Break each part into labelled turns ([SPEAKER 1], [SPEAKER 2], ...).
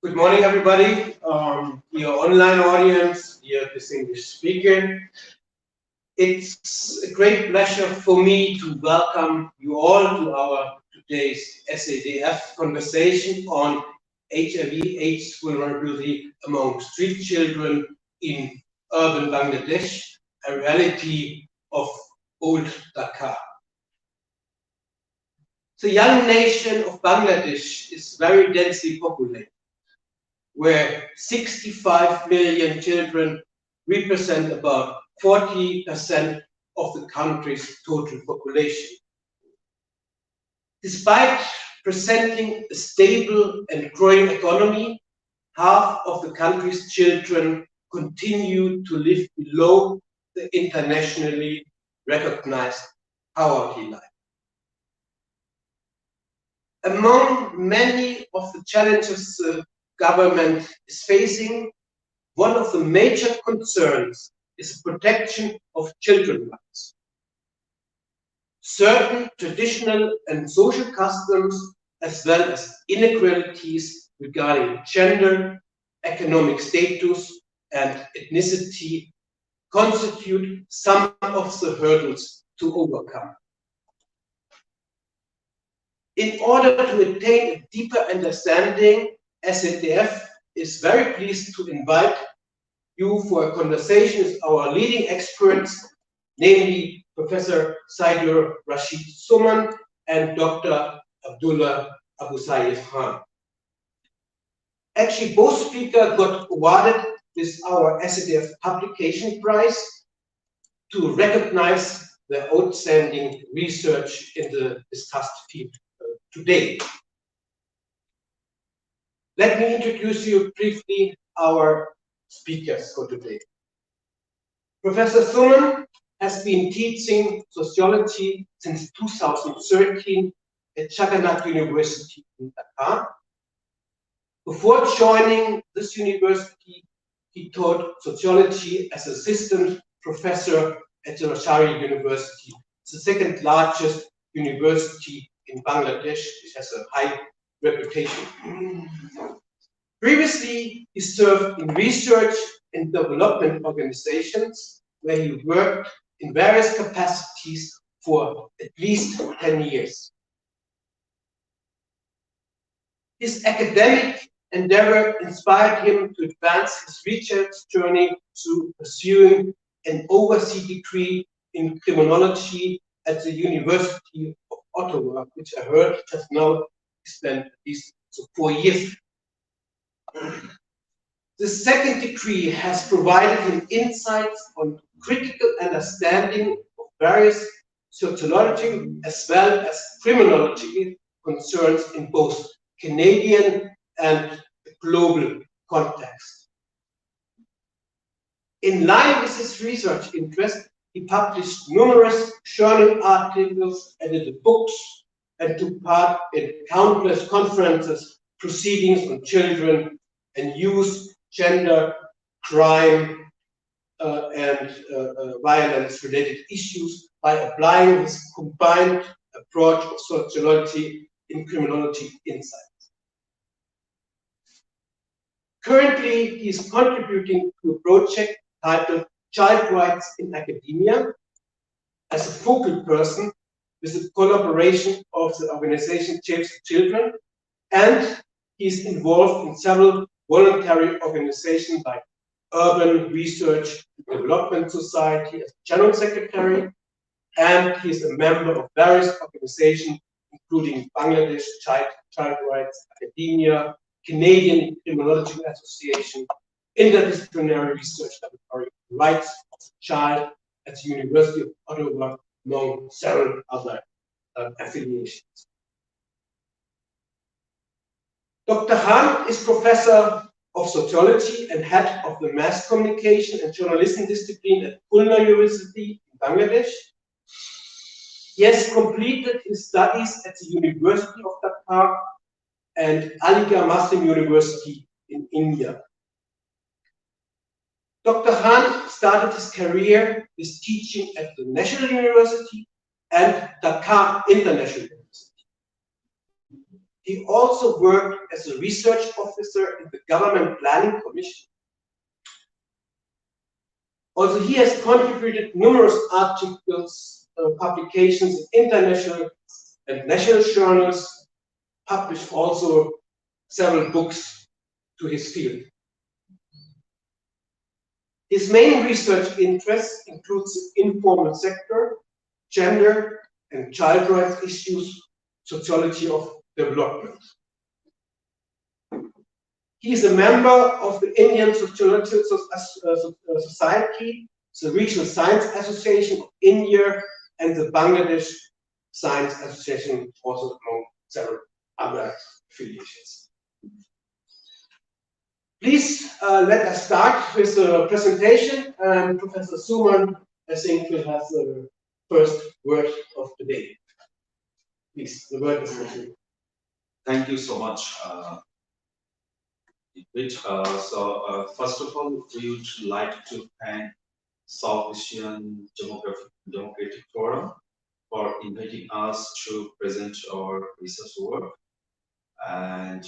[SPEAKER 1] Good morning, everybody. Your online audience, your distinguished speaker. It's a great pleasure for me to welcome you all to our today's SADF Conversation on HIV/AIDS vulnerability among street children in urban Bangladesh, a reality of old Dhaka. The young nation of Bangladesh is very densely populated, where 65 million children represent about 40% of the country's total population. Despite presenting a stable and growing economy, half of the country's children continue to live below the internationally recognized poverty line. Among many of the challenges the government is facing, one of the major concerns is the protection of children's rights. Certain traditional and social customs, as well as inequalities regarding gender, economic status, and ethnicity, constitute some of the hurdles to overcome. In order to attain a deeper understanding, SADF is very pleased to invite you for a conversation with our leading experts, namely Professor Saidur Rashid Sumon and Dr. Abdullah Abu Sayyaf Khan. Actually, both speakers got awarded with our SADF Publication Prize to recognize their outstanding research in the discussed field today. Let me introduce you briefly our speakers for today. Professor Sumon has been teaching sociology since 2013 at Jagannath University in Dhaka. Before joining this university, he taught sociology as assistant professor at the Rajshahi University, the second largest university in Bangladesh, which has a high reputation. Previously, he served in research and development organizations where he worked in various capacities for at least 10 years. His academic endeavor inspired him to advance his research journey through pursuing an overseas degree in criminology at the University of Ottawa, which I heard just now he spent at least 4 years. The second degree has provided him insights on critical understanding of various sociology as well as criminology concerns in both Canadian and global context. In line with his research interest, he published numerous journal articles, edited books, and took part in countless conferences, proceedings on children and youth, gender, crime, and violence-related issues by applying his combined approach of sociology and criminology insights. Currently, he is contributing to a project titled Child Rights in Academia as a focal person with the collaboration of the organization Save the Children, and he is involved in several voluntary organizations like Urban Research and Development Society as General Secretary, and he is a member of various organizations including Bangladesh Child Rights Academia, Canadian Criminology Association, Interdisciplinary Research Laboratory, Rights of the Child at the University of Ottawa, among several other affiliations. Dr. Khan is professor of sociology and head of the mass communication and journalism discipline at Khulna University in Bangladesh. He has completed his studies at the University of Dhaka and Aligarh Muslim University in India. Dr. Khan started his career with teaching at the National University and Dhaka International University. He also worked as a research officer in the Government Planning Commission. Also, he has contributed numerous articles, publications in international and national journals, published also several books to his field. His main research interests includes the informal sector, gender and child rights issues, sociology of development. He is a member of the Indian Sociological Society, the Regional Science Association of India, and the Bangladesh Science Association, also among several other affiliations. Please let us start with the presentation, and Professor Sumon, I think, will have the first word of the day. Please, the word is with you.
[SPEAKER 2] Thank you so much. First of all, we would like to thank South Asian Democratic Forum for inviting us to present our research work. And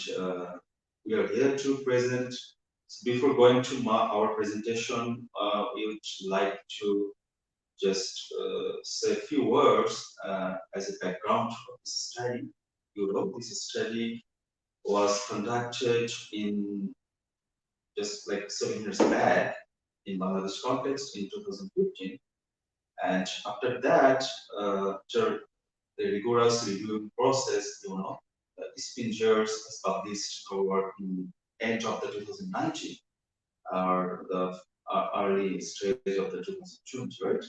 [SPEAKER 2] we are here to present. Before going to our presentation, we would like to just say a few words as a background of this study. This study was conducted in just like 7 years back in Bangladesh context in 2015. And after that, after the rigorous reviewing process, Spingers has published our work in end of the 2019 or the early stage of the 2020, right?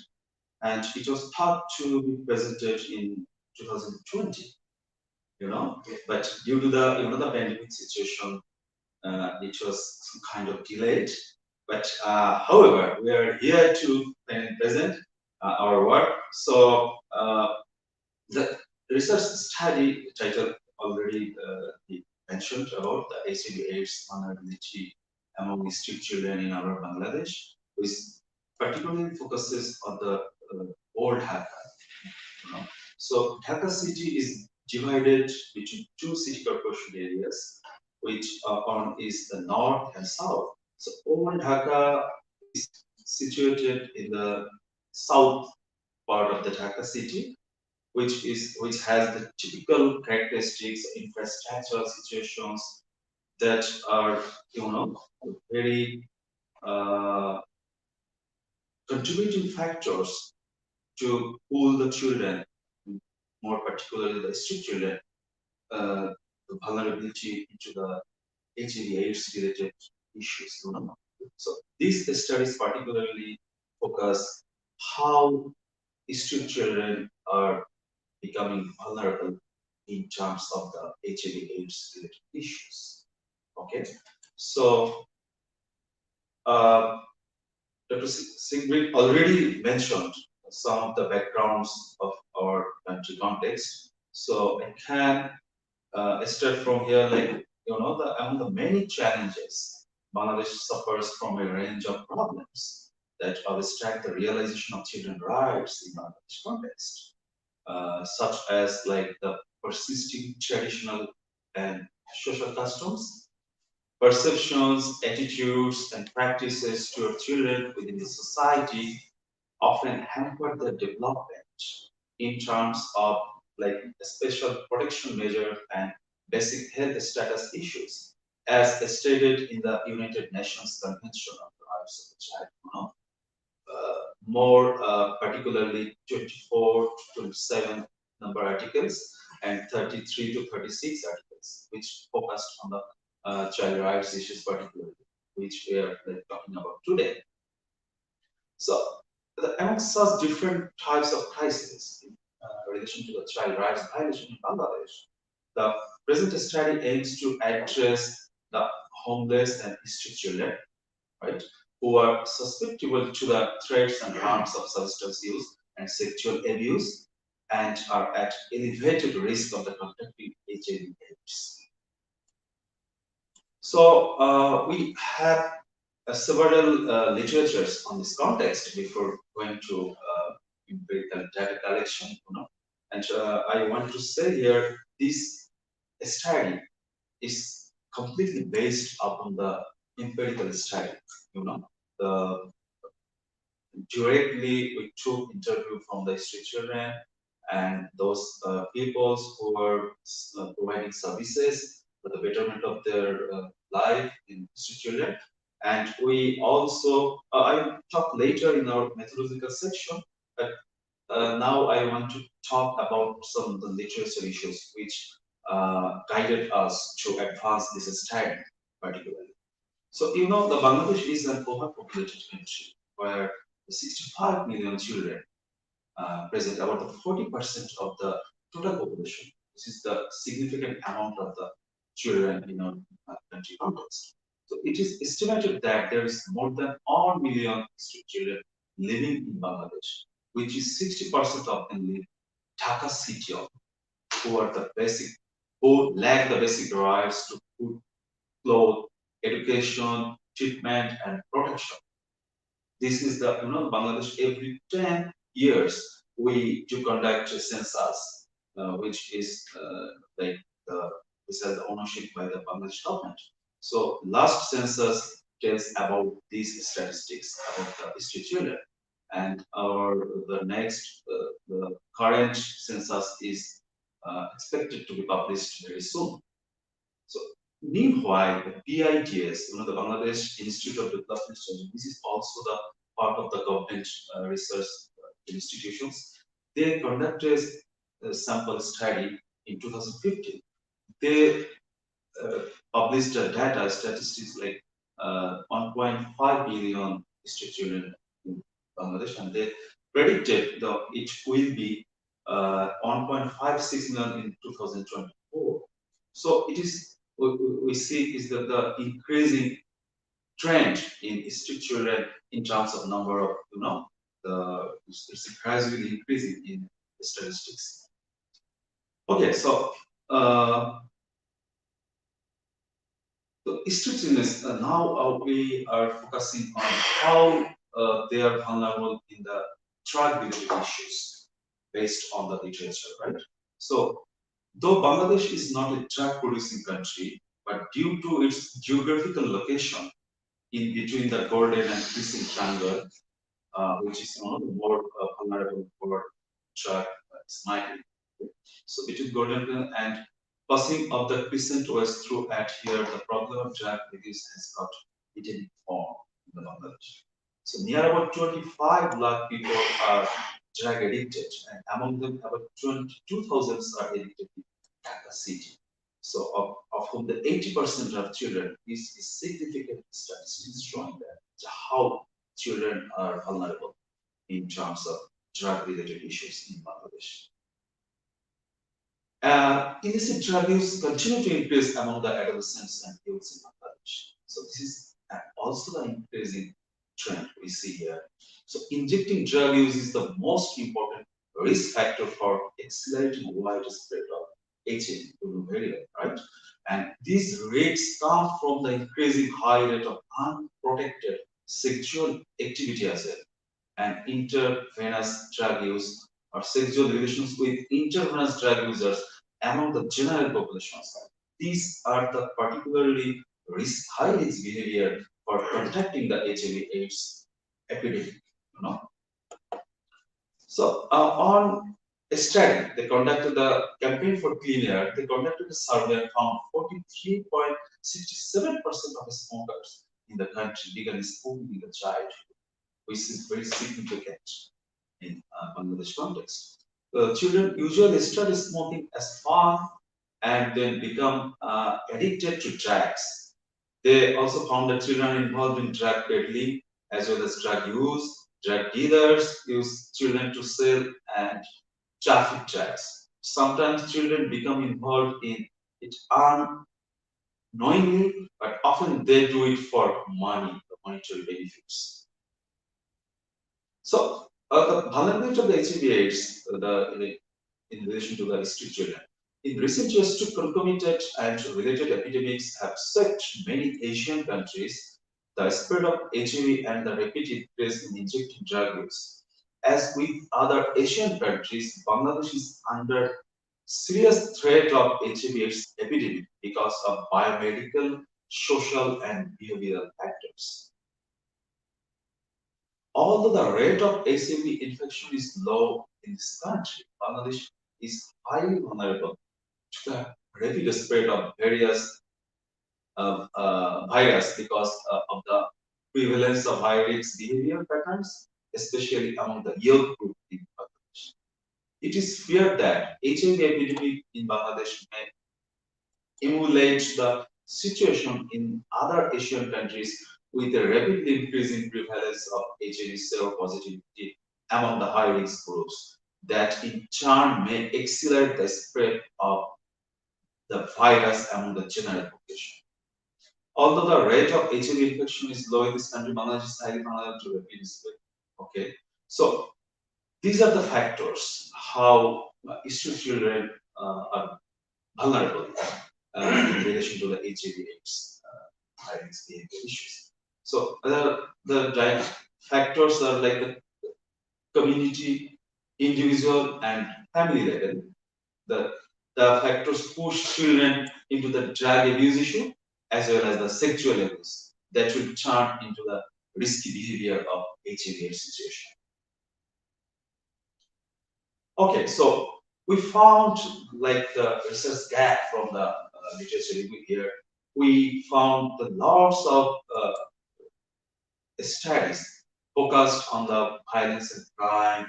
[SPEAKER 2] And it was thought to be presented in 2020, but due to the the pandemic situation, it was kind of delayed. But however, we are here to present our work. So the research study title already mentioned about the HIV/AIDS vulnerability among street children in our Bangladesh, which particularly focuses on the old Dhaka. So Dhaka city is divided between two city corporation areas, which one is the north and south. So old Dhaka is situated in the south part of the Dhaka city, which has the typical characteristics of infrastructural situations that are very contributing factors to pull the children, more particularly the street children, the vulnerability into the HIV/AIDS related issues. So these studies particularly focus how street children are becoming vulnerable in terms of the HIV/AIDS related issues. Okay, so Dr. Sigrid already mentioned some of the backgrounds of our country context. So I can start from here, like among the many challenges, Bangladesh suffers from a range of problems that obstruct the realization of children's rights in Bangladesh context, such as like the persisting traditional and social customs, perceptions, attitudes, and practices toward children within the society often hamper their development in terms of like special protection measures and basic health status issues, as stated in the United Nations Convention on the Rights of the Child. More particularly 24 to 27 number articles and 33 to 36 articles, which focused on the child rights issues particularly, which we are talking about today. So, among such different types of crises in relation to the child rights violation in Bangladesh, the present study aims to address the homeless and street children, right, who are susceptible to the threats and harms of substance use and sexual abuse and are at elevated risk of the contracting HIV/AIDS. So we have several literatures on this context before going to empirical data collection, and I want to say here this study is completely based upon the empirical study. You know, the directly we took interview from the street children and those peoples who were providing services for the betterment of their life in street children. And we also, I talk later in our methodological section, but now I want to talk about some of the literature issues which guided us to advance this study particularly. So, you know, the Bangladesh is an overpopulated country where 65 million children present, about the 40% of the total population. This is the significant amount of the children in our country context. So it is estimated that there is more than 1 million street children living in Bangladesh, which is 60% of them live in Dhaka city, who are the basic, who lack the basic rights to food, clothes, education, treatment, and protection. This is the, you know, Bangladesh every 10 years we do conduct a census, which is like this has the ownership by the Bangladesh government. So last census tells about these statistics about the street children, and the next the current census is expected to be published very soon. So meanwhile, the BITS, you know, the Bangladesh Institute of Development Studies, this is also the part of the government research institutions. They conducted a sample study in 2015. They published data statistics like 1.5 billion street children in Bangladesh, and they predicted that it will be 1.56 million in 2024. So it is we see is that the increasing trend in street children in terms of number of, you know, it's gradually increasing in statistics. Okay, so the street children now we are focusing on how they are vulnerable in the drug-related issues based on the literature, right? So though Bangladesh is not a drug-producing country, but due to its geographical location in between the Golden and Crescent Triangle, which is one of the more vulnerable for drug smuggling. So between Golden and passing of the Crescent West through at here, the problem of drug abuse has got endemic form in the Bangladesh. So near about 25 lakh people are drug addicted, and among them about 22,000 are addicted in Dhaka city. So of whom the 80% of children is significant statistics showing that how children are vulnerable in terms of drug-related issues in Bangladesh. Illicit drug use continue to increase among the adolescents and youths in Bangladesh. So this is also the increasing trend we see here. So injecting drug use is the most important risk factor for accelerating widespread of HIV, very well, right? And these rates come from the increasing high rate of unprotected sexual activity as well, and intravenous drug use or sexual relations with intravenous drug users among the general population. These are the particularly high risk behavior for contracting the HIV/AIDS epidemic. You know? So on a study, they conducted the campaign for clean air. They conducted a survey and found 43.67% of smokers in the country began smoking in the childhood, which is very significant in Bangladesh context. Children usually start smoking as fun and then become addicted to drugs. They also found that children involved in drug peddling as well as drug use. Drug dealers use children to sell and traffic drugs. Sometimes children become involved in it unknowingly, but often they do it for money, monetary benefits. So the vulnerability of the HIV/AIDS, in relation to the street children, in recent years, two concomitant and related epidemics have swept many Asian countries. The spread of HIV and the rapid increase in injecting drug use. As with other Asian countries, Bangladesh is under serious threat of HIV/AIDS epidemic because of biomedical, social, and behavioral factors. Although the rate of HIV infection is low in this country, Bangladesh is highly vulnerable to the rapid spread of various virus because of the prevalence of high-risk behavior patterns, especially among the young group in Bangladesh. It is feared that HIV epidemic in Bangladesh may emulate the situation in other Asian countries with a rapidly increasing prevalence of HIV seropositivity among the high-risk groups, that in turn may accelerate the spread of the virus among the general population. Although the rate of HIV infection is low in this country, Bangladesh is highly vulnerable to rapid spread. Okay, so these are the factors how student children are vulnerable in relation to the HIV/AIDS high-risk behavior issues. So the factors are like the community, individual, and family level. The factors push children into the drug abuse issue as well as the sexual abuse that will turn into the risky behavior of HIV/AIDS situation. Okay, so we found like the research gap from the literature review here. We found the lots of studies focused on the violence and crime,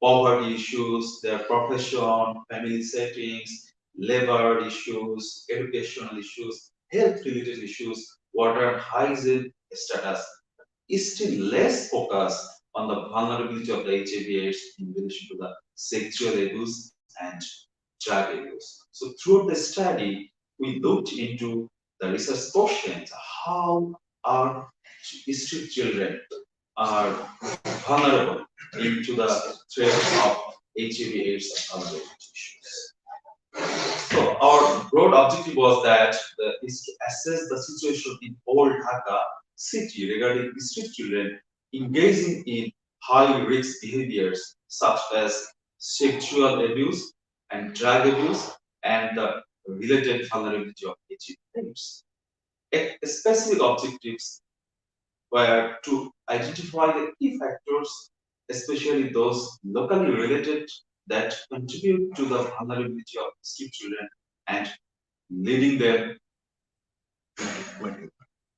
[SPEAKER 2] poverty issues, their profession, family settings, labor issues, educational issues, health-related issues, water and hygiene status. Is still less focused on the vulnerability of the HIV/AIDS in relation to the sexual abuse and drug abuse. So throughout the study, we looked into the research questions, how our street children are vulnerable into the threat of HIV/AIDS and other issues. So our broad objective was that is to assess the situation in old Dhaka city regarding street children engaging in high-risk behaviors such as sexual abuse and drug abuse and the related vulnerability of HIV/AIDS. Specific objectives were to identify the key factors, especially those locally related, that contribute to the vulnerability of street children and leading them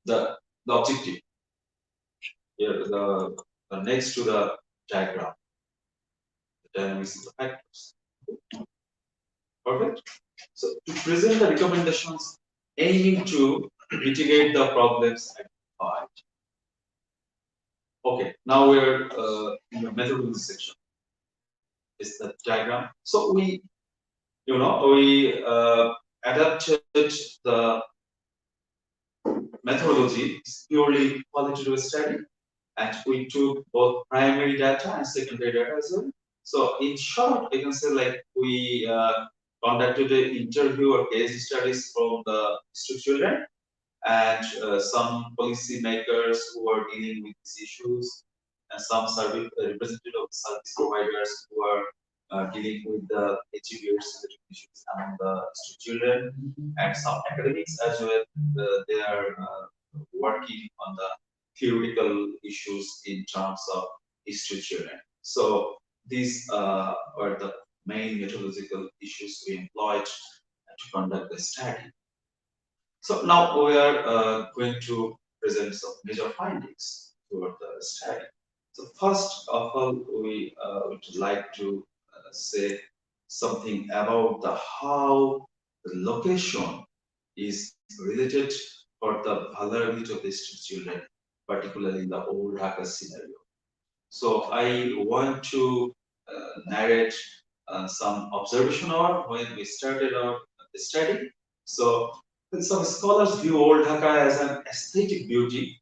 [SPEAKER 2] the objective. Here, the next to the diagram, the dynamics of the factors. Perfect. So to present the recommendations aiming to mitigate the problems identified. Okay, now we're in the methodology section. Is the diagram. So we adapted the methodology purely qualitative study, and we took both primary data and secondary data as well. So in short, you can say like we conducted an interview or case studies from the street children and some policy makers who are dealing with these issues, and some service representative of service providers who are dealing with the HIV/AIDS issues among the street children, and some academics as well. They are working on the theoretical issues in terms of street children. So these are the main methodological issues we employed to conduct the study. So now we are going to present some major findings toward the study. So first of all, we would like to say something about the how the location is related for the vulnerability of the street children, particularly in the old Dhaka scenario. So I want to narrate some observation on when we started our study. So some scholars view old Dhaka as an aesthetic beauty.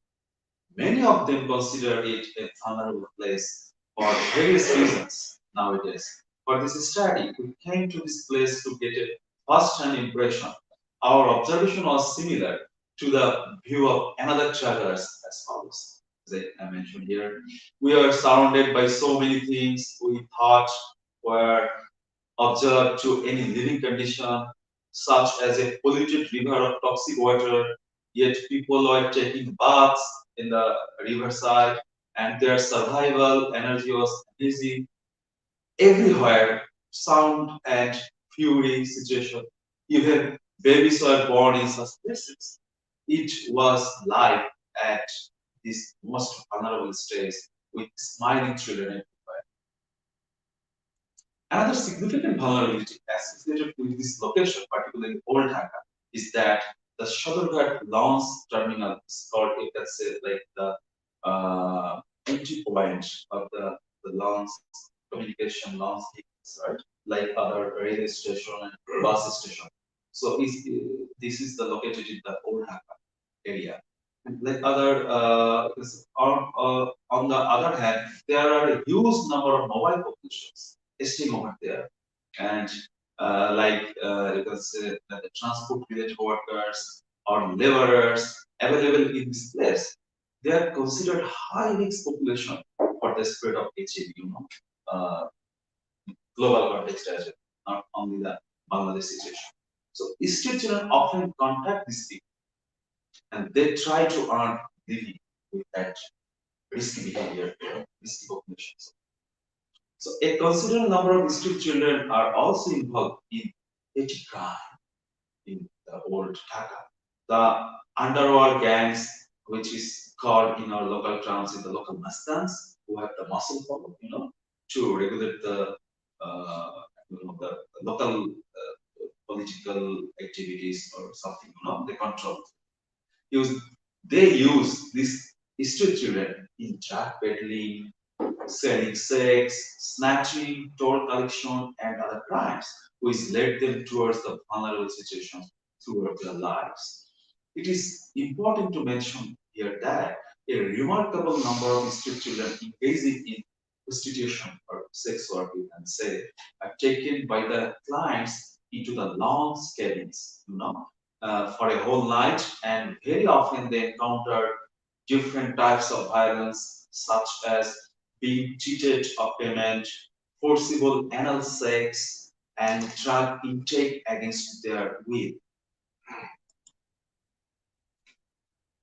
[SPEAKER 2] Many of them consider it a vulnerable place for various reasons nowadays. For this study, we came to this place to get a first-hand impression. Our observation was similar to the view of another travelers as follows. As I mentioned here, we are surrounded by so many things we thought were observed to any living condition, such as a polluted river or toxic water, yet people were taking baths in the riverside, and their survival energy was amazing. Everywhere, sound and fury situation. Even babies were born in such places. It was life at this most vulnerable stage with smiling children everywhere. Another significant vulnerability associated with this location, particularly Old Dhaka, is that the Shodorghat launch terminal is called, you can say, like the entry point of the launch communication launch vehicles, right? Like other railway station and bus station. So this is the located in the Old Dhaka area. Like other, on the other hand, there are a huge number of mobile populations staying over there, and you can say that the transport related workers or laborers available in this place, they are considered high risk population for the spread of HIV, global context as well, not only the Bangladesh situation. So street children often contact these people and they try to earn living with that risky behavior, risky populations. So a considerable number of street children are also involved in petty crime in the old Dhaka. The underworld gangs, which is called in our local terms in the local mastans, who have the muscle power, to regulate uh, the local political activities or something, they control. They use these street children in drug peddling, selling sex, snatching, toll collection, and other crimes, which led them towards the vulnerable situations throughout their lives. It is important to mention here that a remarkable number of street children engaging in prostitution or sex work, you can say, are taken by the clients into the long cabins, for a whole night, and very often they encounter different types of violence, such as being cheated of payment, forcible anal sex, and drug intake against their will.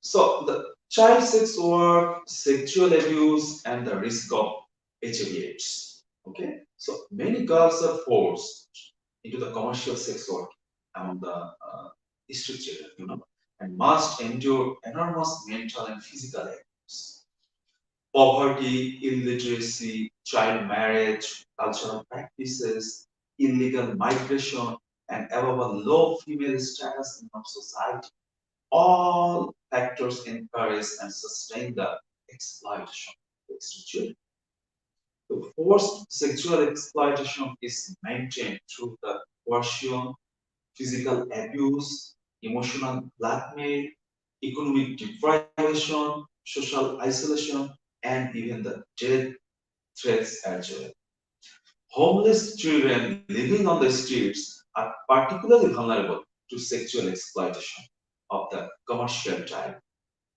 [SPEAKER 2] So the child sex work, sexual abuse, and the risk of HIV/AIDS. Okay, so many girls are forced into the commercial sex work among the street children, and must endure enormous mental and physical abuse. Poverty, illiteracy, child marriage, cultural practices, illegal migration, and above all, low female status in our society. All factors encourage and sustain the exploitation of children. The forced sexual exploitation is maintained through the coercion, physical abuse, emotional blackmail, economic deprivation, social isolation, and even the death threats as well. Homeless children living on the streets are particularly vulnerable to sexual exploitation of the commercial type.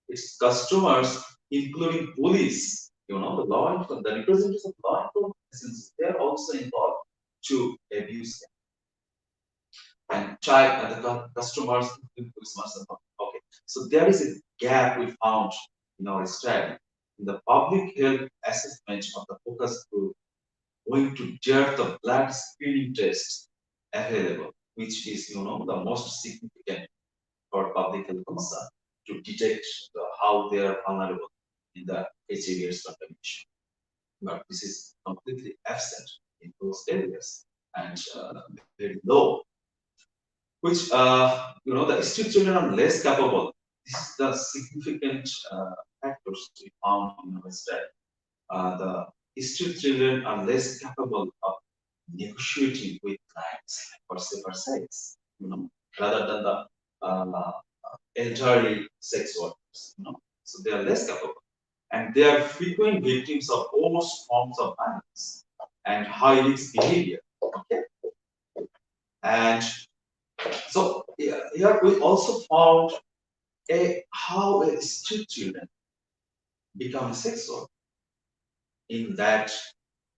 [SPEAKER 2] Its customers, including police, the law enforcement, the representatives of law enforcement, they are also involved to abuse them. And child and the customers, okay. So there is a gap we found in our study. In the public health assessment of the focus group, going to dare the blood screening test available, which is the most significant for public health concern to detect how they are vulnerable in the HIV/AIDS contamination. But this is completely absent in those areas and very low, which the street children are less capable. This is the significant factors we found in our study. The street children are less capable of negotiating with clients for safer sex, rather than the elderly sex workers, So they are less capable, and they are frequent victims of most forms of violence and high risk behavior. Okay, and so here we also found how a street children become a sex worker in that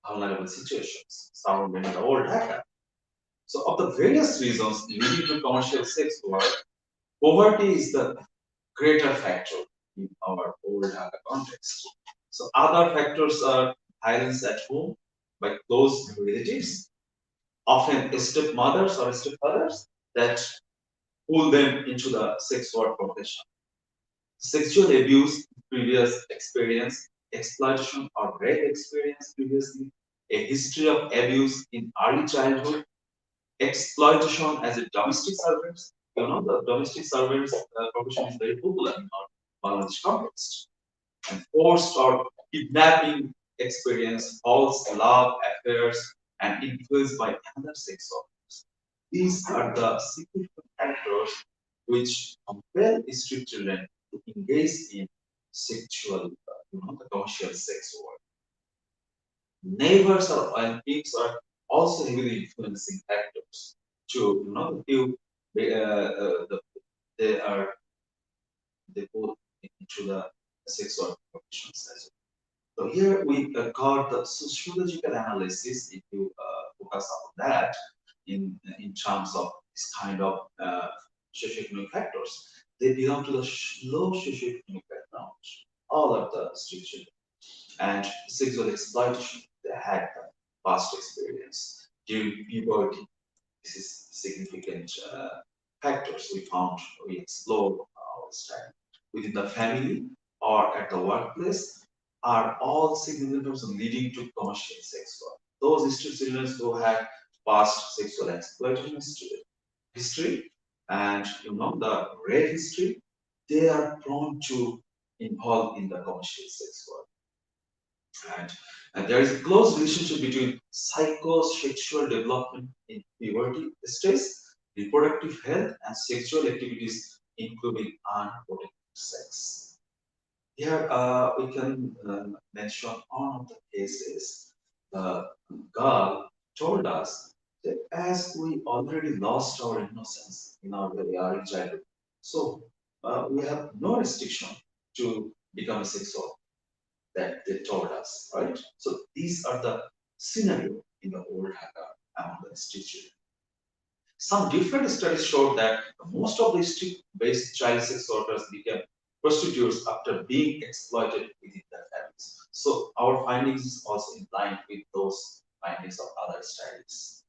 [SPEAKER 2] vulnerable situations surrounding the old Dhaka. So of the various reasons leading to commercial sex work, poverty is the greater factor in our old Dhaka context. So other factors are violence at home by close relatives, often stepmothers or stepfathers that pull them into the sex work profession. Sexual abuse, previous experience, exploitation or rape experience previously, a history of abuse in early childhood, exploitation as a domestic servants. You know, the domestic servants profession is very popular in our Bangladesh context. And forced or kidnapping experience, false love affairs, and influenced by another sex offenders. These are the significant factors which compel street children to engage in sexual, the commercial sex work. Neighbors or peers are also heavily influencing factors to, if they are they go into the sex work professions as well. So here we got the sociological analysis. If you focus on that in terms of this kind of socioeconomic factors, they belong to the low socioeconomic background. All of the street children and sexual exploitation, they had the past experience during puberty. This is significant factors we explored our study within the family or at the workplace are all significant factors leading to commercial sex work. Those street children who have past sexual exploitation history and the rape history, they are prone to involve in the commercial sex work. And there is a close relationship between psychosexual development in puberty stage, reproductive health, and sexual activities, including unprotected sex. Here we can mention one of the cases. The girl told us that as we already lost our innocence in our very early childhood, so we have no restriction to become a sex worker that they told us, right? So these are the scenario in the old Dhaka among the children. Some different studies showed that most of the street-based child sex workers became prostitutes after being exploited within their families. So our findings is also in line with those findings of other studies.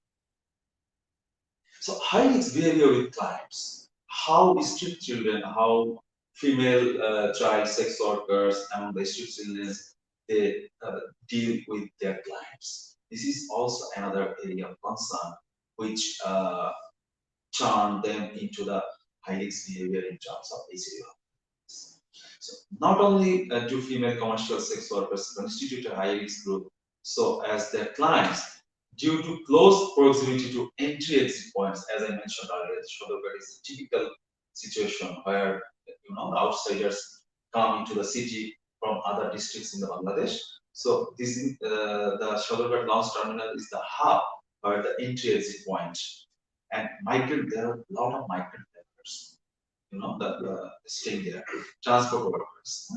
[SPEAKER 2] So high risk behavior with clients, how street children, how female child sex workers among the street children, they deal with their clients. This is also another area of concern which turn them into the high risk behavior in terms of HIV. So not only do female commercial sex workers constitute a high risk group, so as their clients, due to close proximity to entry-exit points, as I mentioned earlier, Saidur is a typical situation where the outsiders come into the city from other districts in the Bangladesh. So this is the Saidur launch terminal is the hub where the entry-exit point, and there are a lot of migrant laborers, staying there, transport workers,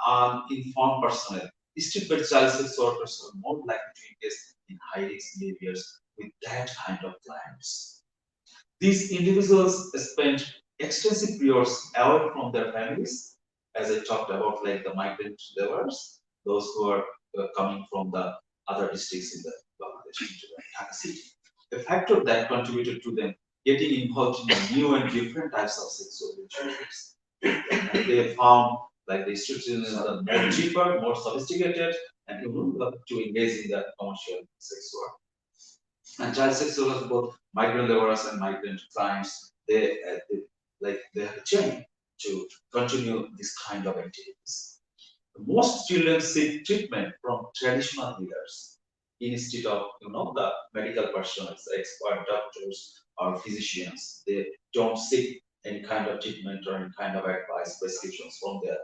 [SPEAKER 2] uninformed personnel. Street-based child sex workers are more likely to engage in high-risk behaviors with that kind of clients. These individuals spend extensive periods away from their families, as I talked about, like the migrant laborers, those who are coming from the other districts in the Bangladesh into the Dhaka city. A factor that contributed to them getting involved in new and different types of sexual relationships. And they found like the street children are more cheaper, more sophisticated, and to engage in the commercial sex work. And child sex workers, both migrant laborers and migrant clients, they have a chain to continue this kind of activities. Most children seek treatment from traditional healers instead of the medical personnel, expert doctors or physicians. They don't seek any kind of treatment or any kind of advice, prescriptions from there.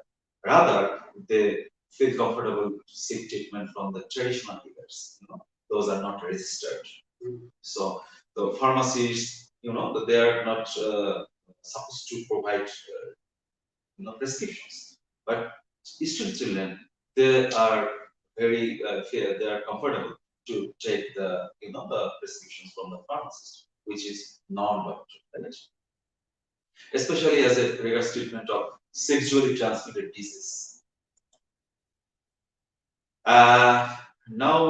[SPEAKER 2] Rather, they feel comfortable to seek treatment from the traditional healers. Those are not registered. So the pharmacies, they are not supposed to provide prescriptions, but street children, they are very fair. They are comfortable to take the the prescriptions from the pharmacist. which is non-doctor, right? Especially as a regards treatment of sexually transmitted disease. Now,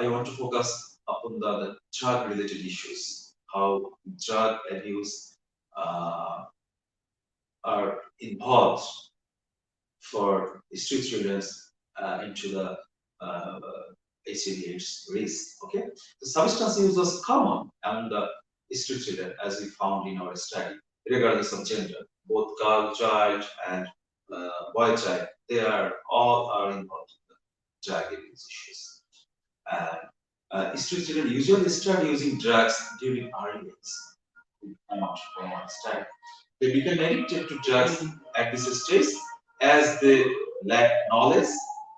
[SPEAKER 2] I want to focus upon the drug-related issues, how drug abuse are involved for street children into the HIV/AIDS risk. Okay, the substance use was common among the street children, as we found in our study, regardless of gender. Both girl child and boy child, they are all involved in the drug abuse issues. And street children usually start using drugs during early age. From our study, they become addicted to drugs at this stage as they lack knowledge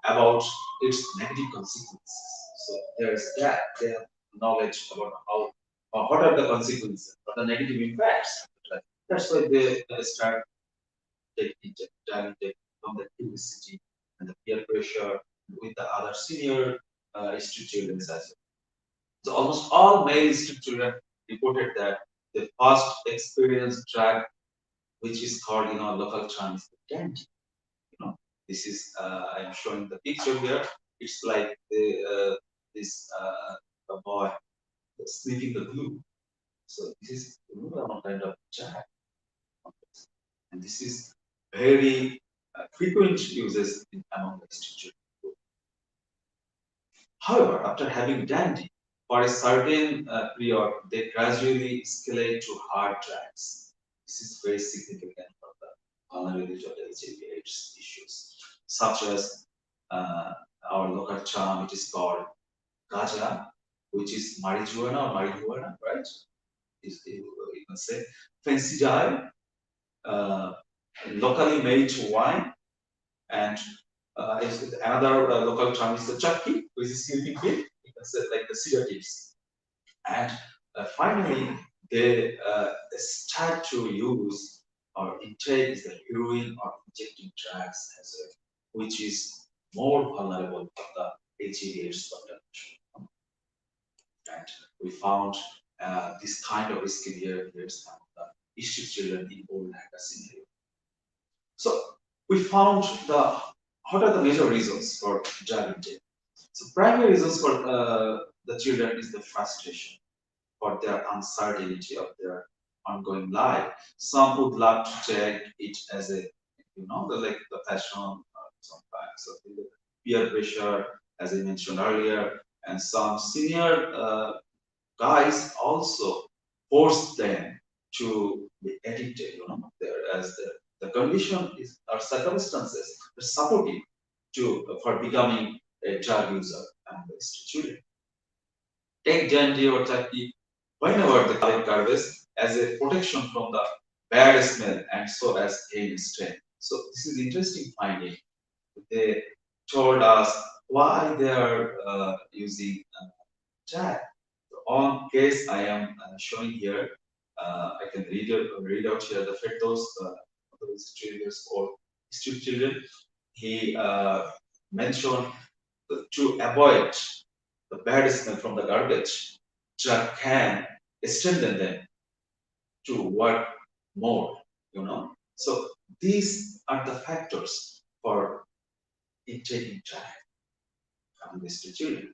[SPEAKER 2] about its negative consequences. So there's that. They have knowledge about what are the consequences, what are the negative impacts. That's why they start taking from the curiosity and the peer pressure with the other senior street children as well. So almost all male street children reported that they first experienced drug, which is called in our local terms dandy. This is I am showing the picture here. It's like this a boy sniffing the glue. So this is one kind of drug, and this is very frequent uses among the students. However, after having dandy for a certain period, they gradually escalate to hard drugs. This is very significant for the vulnerability of the HIV/AIDS issues, such as our local term, it is called gaja, which is marijuana, right? You can say fancy dye, locally made wine, and another local term is the chakki, which is sleeping pill. You can say like the sedatives. And finally, they start to use or intake the heroin or injecting drugs as well, which is more vulnerable for the HIV/AIDS contamination. And we found this kind of risky behaviors among the street children in old Dhaka scenario. So we found what are the major reasons for drug intake. So primary reasons for the children is the frustration for their uncertainty of their ongoing life. Some would love to take it as a, like the passion sometimes, so the peer pressure, as I mentioned earlier, and some senior guys also force them to be addicted, as the condition is or circumstances are supportive for becoming a drug user and the student. Take dandy or taki whenever they collect garbage as a protection from the bad smell and so as gain strength. So this is interesting finding. They told us why they are using drag. On case I am showing here, I can read out here the Firdaus, those traders or street children. He mentioned to avoid the bad smell from the garbage, drug can strengthen them to work more, So these are the factors for intaking drug among the street children.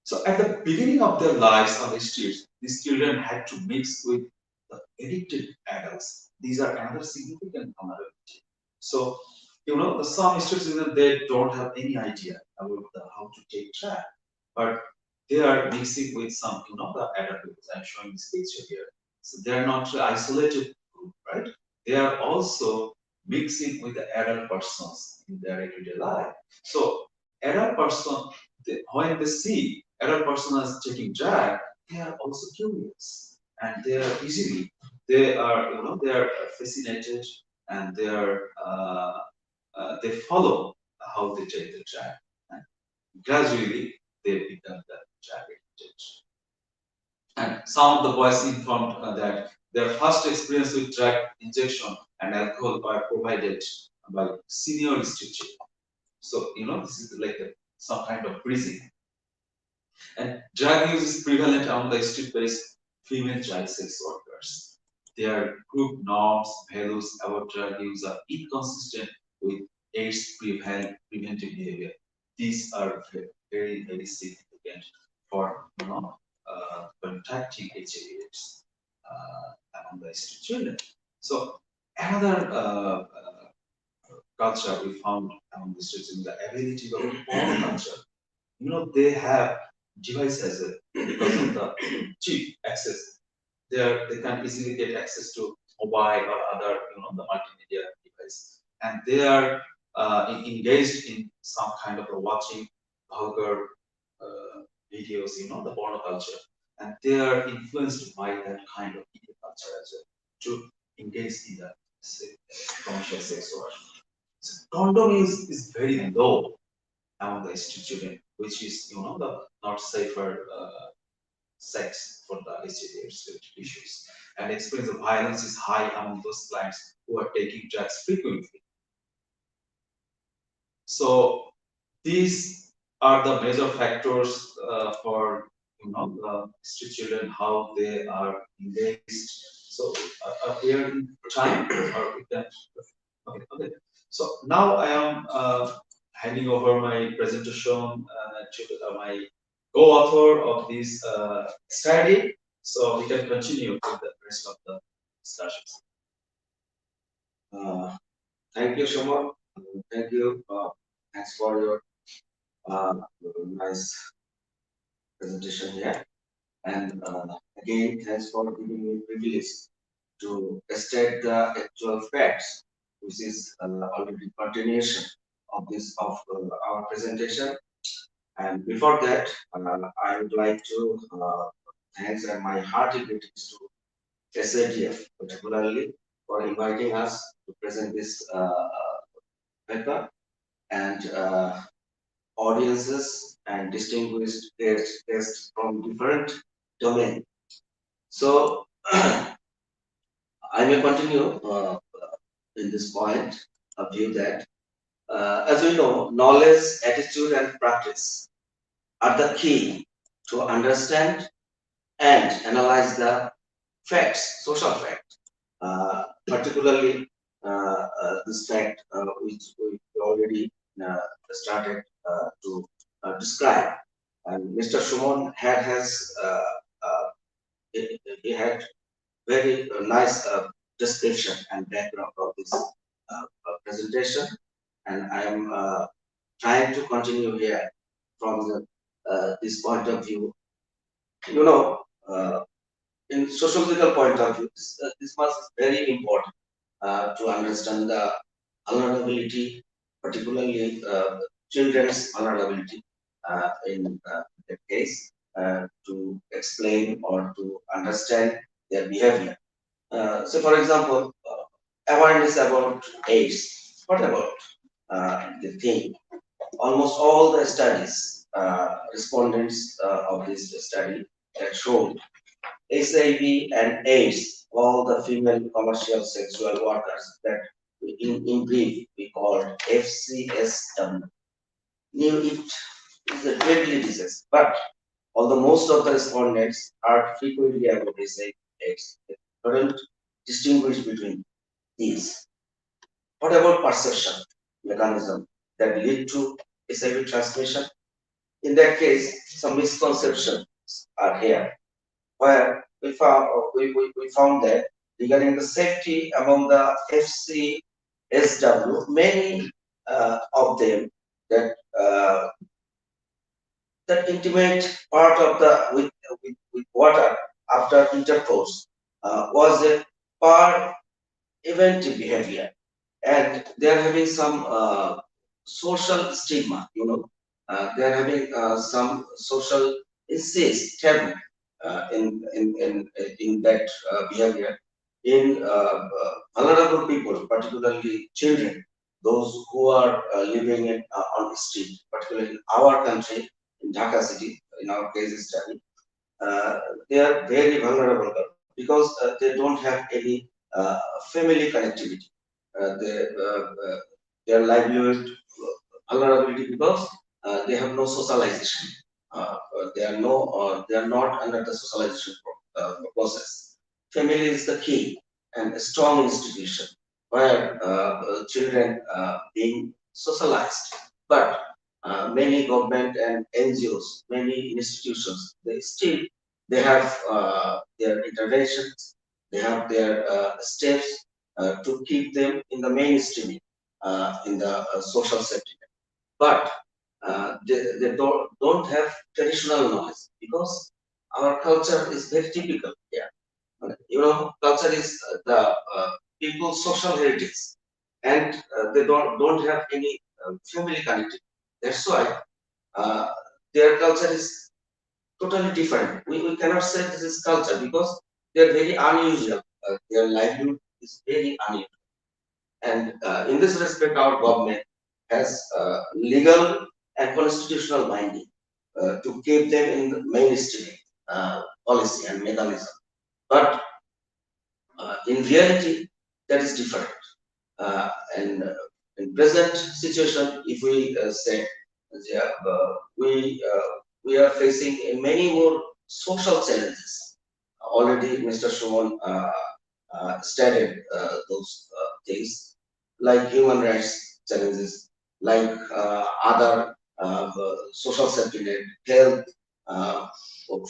[SPEAKER 2] So at the beginning of their lives on the streets, these children had to mix with the addicted adults. These are another significant vulnerability. So, the some street children, they don't have any idea about how to take track, but they are mixing with some, the adult groups. I'm showing this picture here. So they are not isolated group, right? They are also mixing with the adult persons in their everyday life. So adult person, when they see adult person is taking drag, they are also curious, and they are they are fascinated, and they follow how they take the drag, and gradually they become the drag addicted. And some of the boys informed that their first experience with drug injection and alcohol were provided by senior street children. So this is like some kind of breathing. And drug use is prevalent among the street-based female child sex workers. Their group norms, values about drug use are inconsistent with AIDS preventive behavior. These are very, very significant for contracting HIV/AIDS among the street children. So another culture we found among the street children, the ability of porn culture. They have devices because of the cheap access. They can easily get access to mobile or other, the multimedia device, and they are engaged in some kind of a watching vulgar videos, the porno culture, and they are influenced by that kind of media culture as well to engage in the commercial sex work. So condom is very low among the children, which is the not safer sex for the HIV/AIDS issues. And experience of violence is high among those clients who are taking drugs frequently. So these are the major factors for the street children, how they are engaged. So here in time, or we can okay. So now I am handing over my presentation to my co-author of this study. So we can continue with the rest of the discussions.
[SPEAKER 3] Thank you, Sumon. Thank you. Thanks for your nice presentation here. And again, thanks for giving me privilege to state the actual facts, which is already continuation of this of our presentation. And before that, I would like to thanks and my hearty greetings to SADF, particularly for inviting us to present this paper, and audiences and distinguished guests from different domains. So I may continue in this point of view that, as we know, knowledge, attitude, and practice are the key to understand and analyze the facts, social facts, particularly this fact which we already started to describe. And Mr. Sumon he had very nice description and background of this presentation, and I am trying to continue here from this point of view. In sociological point of view, this much is very important to understand the vulnerability, particularly children's vulnerability in that case, to explain or to understand their behavior. So, for example, awareness about AIDS. What about the thing? Almost all the studies, respondents of this study that showed HIV and AIDS, all the female commercial sexual workers that in brief we call FCSW, knew it is a deadly disease. But although most of the respondents are frequently about HIV/AIDS, they couldn't distinguish between these. What about perception mechanism that lead to HIV transmission? In that case, some misconceptions are here, where we found that regarding the safety among the FCSW, many of them that that intimate part of the with water after intercourse was a per event behavior, and they are having some social stigma. They are having some social insist taboo in that behavior in vulnerable people, particularly children, those who are living on the street, particularly in our country, in Dhaka city, in our case study. They are very vulnerable because they don't have any family connectivity. Their livelihood vulnerability because they have no socialization they are they are not under the socialization process. Family is the key and a strong institution where children being socialized. But many government and NGOs, many institutions, they have their interventions, they have their steps to keep them in the mainstream in the social safety net. But they don't have traditional knowledge because our culture is very typical here. You know, culture is the people's social heritage, and they don't have any family connectivity. That's why uh, their culture is totally different. We cannot say this is culture because they are very unusual. Their livelihood is very unusual. And in this respect, our government has legal and constitutional binding to keep them in the mainstream policy and mechanism. But in reality, that is different. And in present situation, if we say we are facing many more social challenges. Already, Mr. Sumon stated those things like human rights challenges, like other social safety net, health, uh,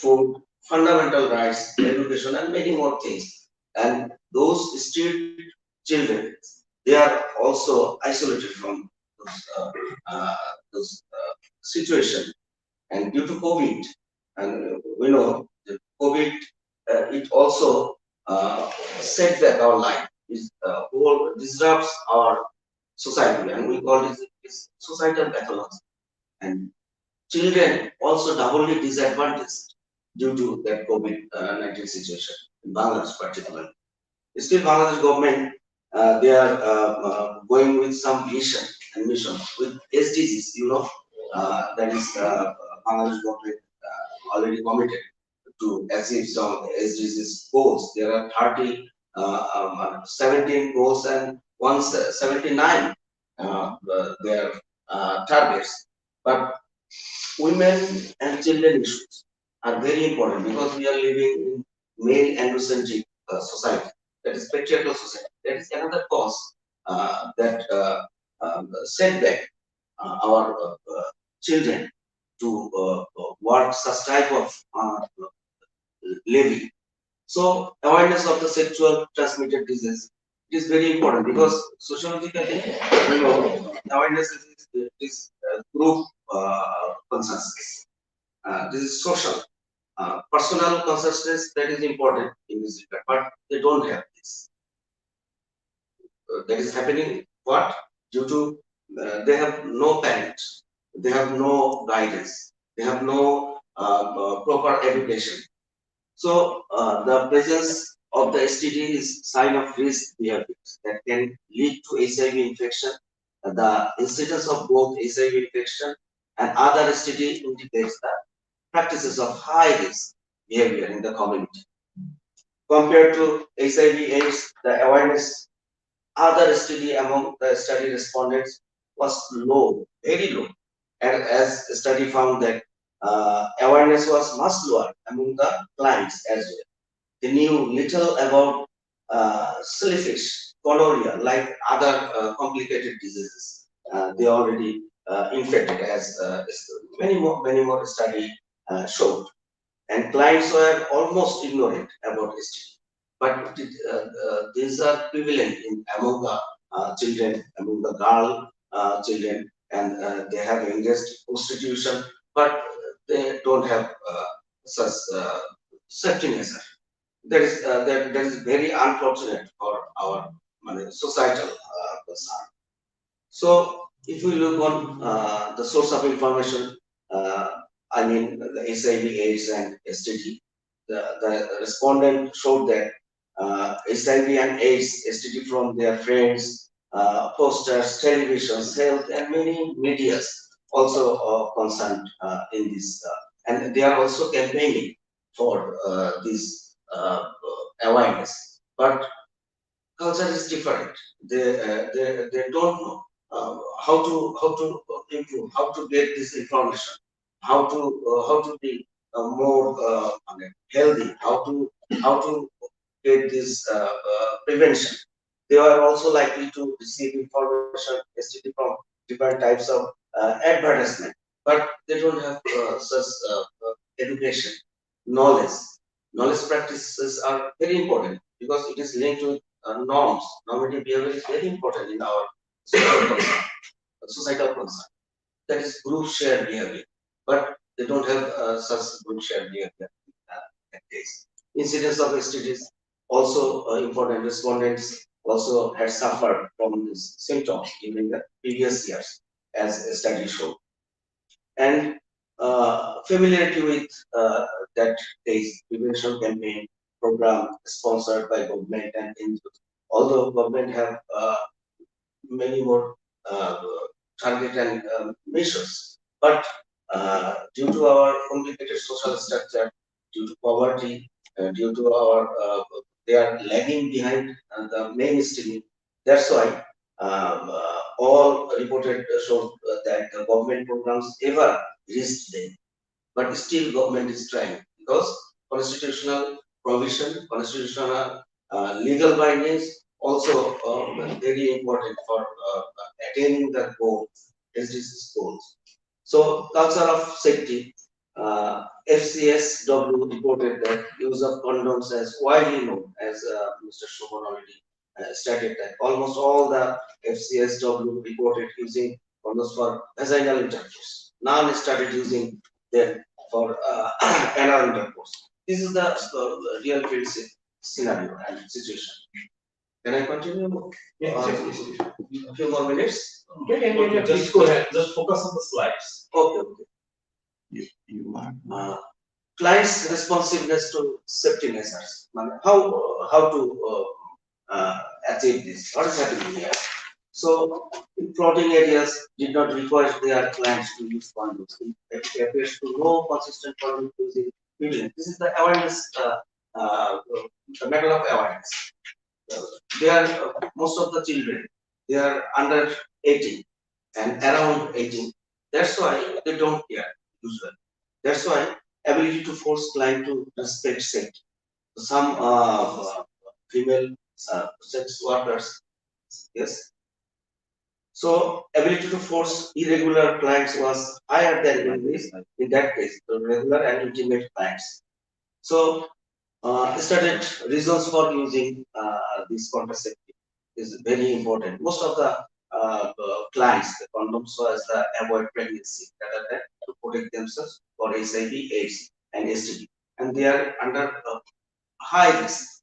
[SPEAKER 3] food, fundamental rights, education, and many more things. And those street children, they are also isolated from uh, those situation. And due to COVID, and we know that COVID, it also set back our life, whole disrupts our society, and we call it societal pathology. And children also doubly disadvantaged due to that COVID-19 situation in Bangladesh particularly. Still, Bangladesh government they are going with some vision and mission with SDGs. You know, that is Bangladesh government already committed to achieve some SDGs goals. There are 17 goals and 179 their targets. But women and children issues are very important because we are living in male androcentric society, that is patriarchal society. That is another cause that set back our children to work such type of living. So awareness of the sexual transmitted disease is very important because sociologically, you know, awareness is group consensus. This is social. Personal consciousness that is important in this regard, but they don't have this. That is happening what? Due to they have no parents, they have no guidance, they have no proper education. So the presence of the STD is sign of risk behaviors that can lead to HIV infection. The incidence of both HIV infection and other STD indicates the practices of high risk behavior in the community. Compared to HIV/AIDS, the awareness other STD among the study respondents was low, very low, and as the study found that awareness was much lower among the clients as well. They knew little about sillyfish, gonorrhea, like other complicated diseases. They already infected, as many more study showed. And clients were almost ignorant about STD. But these are prevalent among the children, among the girl children, and they have engaged prostitution, but they don't have such safety measure. That is very unfortunate for our societal concern. So, if we look on the source of information, I mean the HIV/AIDS and STD, the respondent showed that HIV and AIDS, STD from their friends, posters, televisions, health, and many medias also concerned in this, and they are also campaigning for this awareness. But culture is different. They don't know how to improve, how to get this information, how to be more healthy, how to get this prevention. They are also likely to receive information STD from different types of advertisement, but they don't have such education, knowledge. Knowledge practices are very important because it is linked to norms. Normative behavior is very important in our societal concern. That is group shared behavior, but they don't have such group shared behavior that case. Incidence of STDs also important. Respondents also had suffered from these symptoms in the previous years, as a study showed. And familiarity with that case prevention campaign program sponsored by government and NGOs. Although government have many more target and measures, but due to our complicated social structure, due to poverty, due to our they are lagging behind the mainstream. That's why all reported showed that the government programs ever reached them. But still, government is trying because constitutional provision, constitutional legal bindings also very important for attaining the goals, SDGs goals. So, culture of safety. FCSW reported that use of condoms as widely known, as Mr. Sumon already stated that almost all the FCSW reported using condoms for vaginal intercourse. None started using them for anal intercourse. This is the real field scenario and situation. Can I continue?
[SPEAKER 1] Yeah,
[SPEAKER 3] A few more minutes?
[SPEAKER 1] yeah,
[SPEAKER 2] Just
[SPEAKER 1] go ahead.
[SPEAKER 2] Just focus on the slides.
[SPEAKER 3] Okay. Client's responsiveness to safety measures. How to achieve this? What is happening here? So, in plotting areas did not require their clients to use condoms. It appears to no consistent condom using vigilant. This is the awareness, the matter of awareness. They are most of the children. They are under 18 and around 18. That's why they don't care usually. That's why ability to force client to respect safety. Some female sex workers, yes. So ability to force irregular clients was higher than in that case, the regular and intimate clients. So started reasons for using this contraceptive is very important. Most of the clients, the condoms was the avoid pregnancy rather than to protect themselves for HIV, AIDS, and STD, and they are under high risk.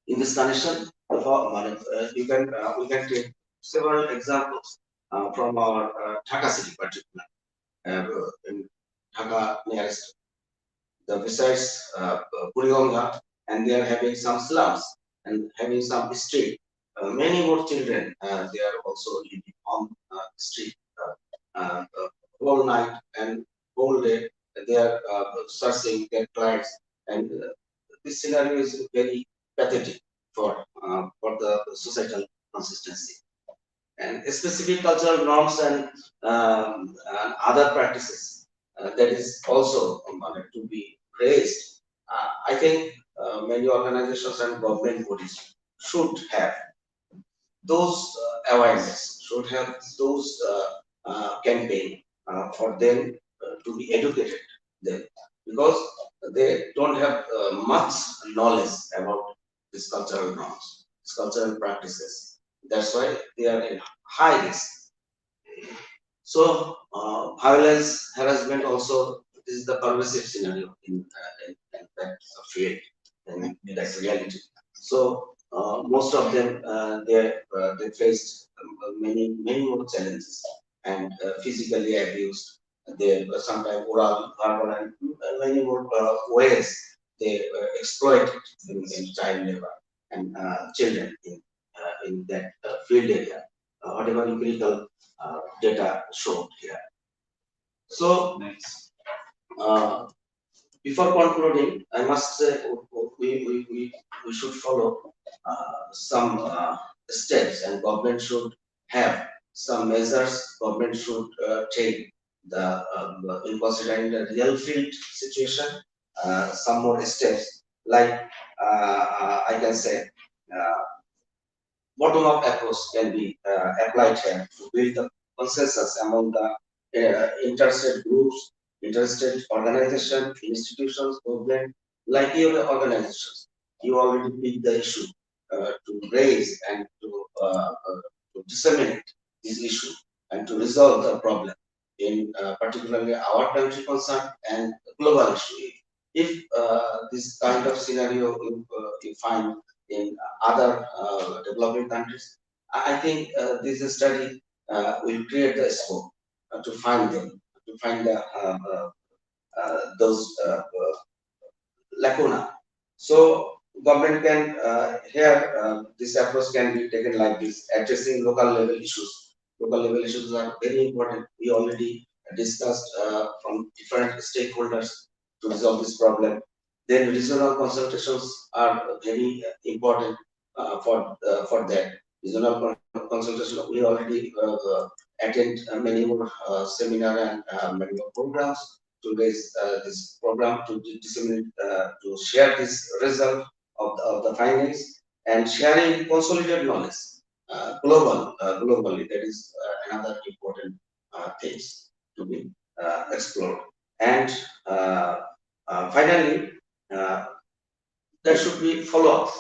[SPEAKER 3] In this condition, we can take several examples from our Dhaka city, particularly in Dhaka nearest the besides Purigonga, and they are having some slums and having some street. Many more children they are also living on street whole night and whole day. They are searching their clients, and this scenario is very pathetic for the societal consistency. And specific cultural norms and other practices that is also to be raised. I think many organizations and government bodies should have those awareness, should have those campaign for them to be educated then, because they don't have much knowledge about these cultural norms, these cultural practices. That's why they are in high risk. So violence, harassment also, this is the pervasive scenario in that field, and that's reality. So most of them they faced many more challenges and physically abused. They sometimes oral, verbal, and many more ways they exploited in child labor and children in that field area. Whatever empirical data showed here. So, before concluding, I must say we should follow some steps, and government should have some measures. Government should take in considering the real field situation, some more steps like I can say bottom-up approach can be applied here to build the consensus among the interested groups, interested organizations, institutions, government, like your organizations. You already picked the issue to raise and to disseminate this issue and to resolve the problem in particularly our country concern and global issue. If this kind of scenario you find in other developing countries, I think this study will create the scope to find them, to find the, those lacuna. So government can here this approach can be taken like this, addressing local level issues. Local level issues are very important. We already discussed from different stakeholders to resolve this problem. Then regional consultations are very important for that. Regional consultation, we already attend many more seminar and many more programs to raise this program to disseminate, to share this result of the findings and sharing consolidated knowledge globally. That is another important things to be explored. And finally, there should be follow-up.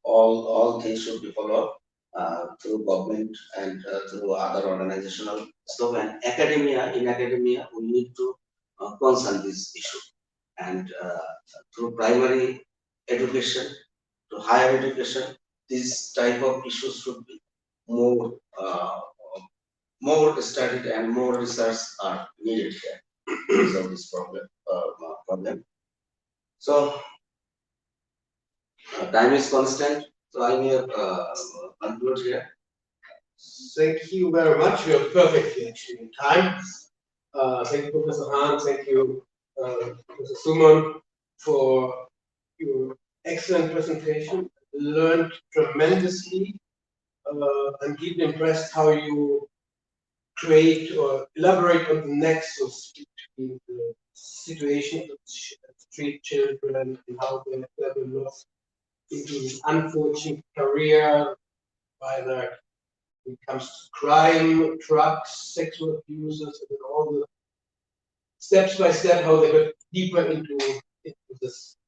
[SPEAKER 3] All things should be followed through government and through other organizational stuff. And academia, in academia, we need to concern this issue. And through primary education to higher education, this type of issues should be more more studied and more research are needed here to solve this problem. So time is constant, so I may conclude here.
[SPEAKER 1] Thank you very much. We are perfectly actually in time. Thank you, Professor Hahn. Thank you, Professor Sumon, for your excellent presentation. Learned tremendously. I'm deeply impressed how you create or elaborate on the nexus between the situation of street children and how they have lost into this unfortunate career, either when it comes to crime, drugs, sexual abuses, and all the steps by step how they got deeper into this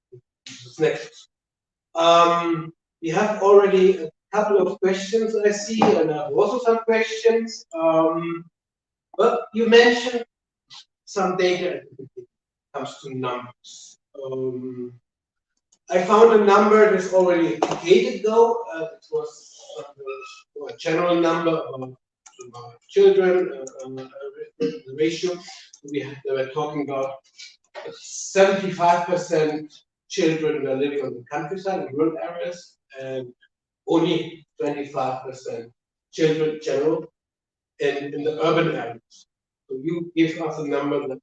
[SPEAKER 1] nexus. We have already a couple of questions I see, and I have also some questions. But you mentioned some data when it comes to numbers. I found a number that's already educated though. It was a general number of children, the ratio. They were talking about 75% children were living on the countryside in rural areas, and only 25% children general in the urban areas. So you give us a number that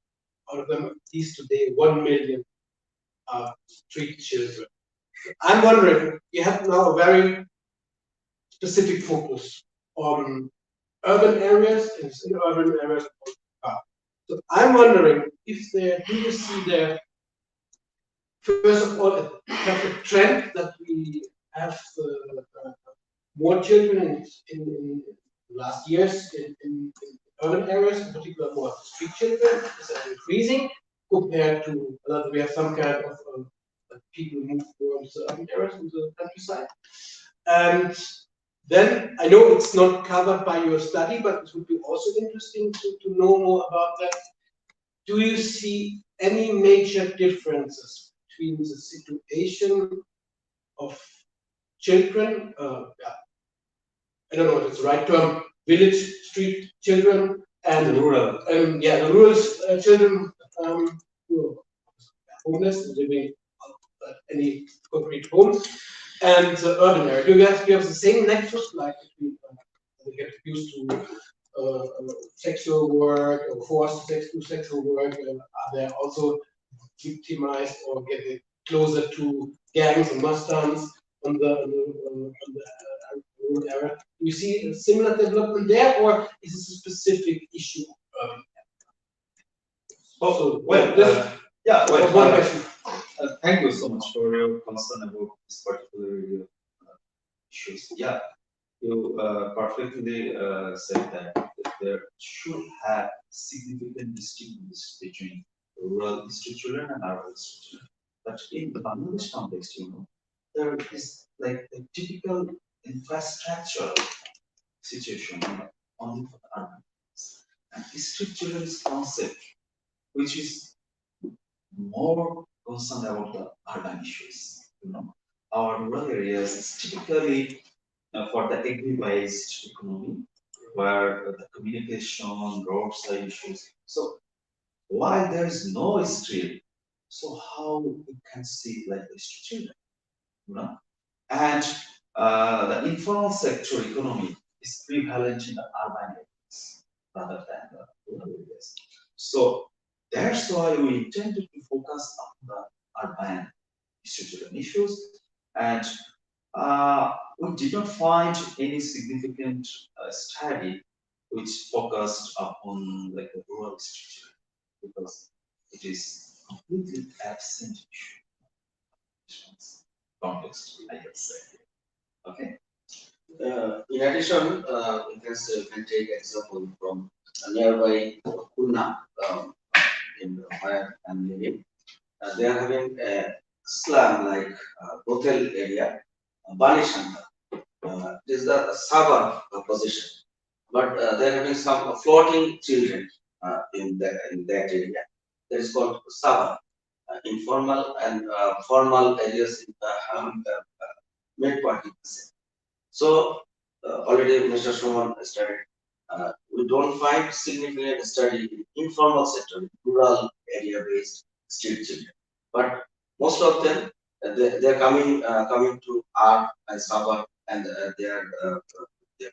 [SPEAKER 1] out of them, at least today, 1 million street children. I'm wondering, you have now a very specific focus on urban areas and in urban areas. So I'm wondering if there, do you see there, first of all, a trend that we have more children in last years in urban areas, in particular more street children, is that increasing compared to we have some kind of people move towards the urban areas in the countryside. And then I know it's not covered by your study, but it would be also interesting to know more about that. Do you see any major differences between the situation of children, I don't know what is the right term, village street children and
[SPEAKER 2] the rural,
[SPEAKER 1] the rural children who are homeless, living at any concrete homes, and the urban area. Do you have the same nexus, like between they get used to sexual work or forced sexual work? Are they also victimized or getting closer to gangs and mustangs on the rural area? Do you see a similar development there, or is this a specific issue? So,
[SPEAKER 2] well,
[SPEAKER 1] yeah,
[SPEAKER 2] well,
[SPEAKER 1] one question.
[SPEAKER 2] Thank you so much for your concern about this particular issues. Yeah, you perfectly said that there should have significant distinctions between rural district children and urban district children. But in the Bangladesh context, there is like a typical infrastructure situation only for the urban. And district children's concept, which is more concerned about the urban issues. Our rural areas is typically for the agri-based economy, where the communication, roadside issues. So while there is no street, so how we can see like the children, And the informal sector economy is prevalent in the urban areas rather than the rural areas. So that's why we intended to focus on the urban children issues, and we did not find any significant study which focused upon like the rural children because it is completely absent issue context, I can say. Okay.
[SPEAKER 3] In addition, we can take example from nearby Kunna, in where I'm living. They are having a slum-like hotel area, Banishanta. This is the suburb position, but they are having some floating children in that area. That is called suburb. Informal and formal areas in the mid-20%. So already Mr. Sumon started. We don't find significant study in informal sector, rural area-based street children. But most of them, they're coming to art and suburb, and they're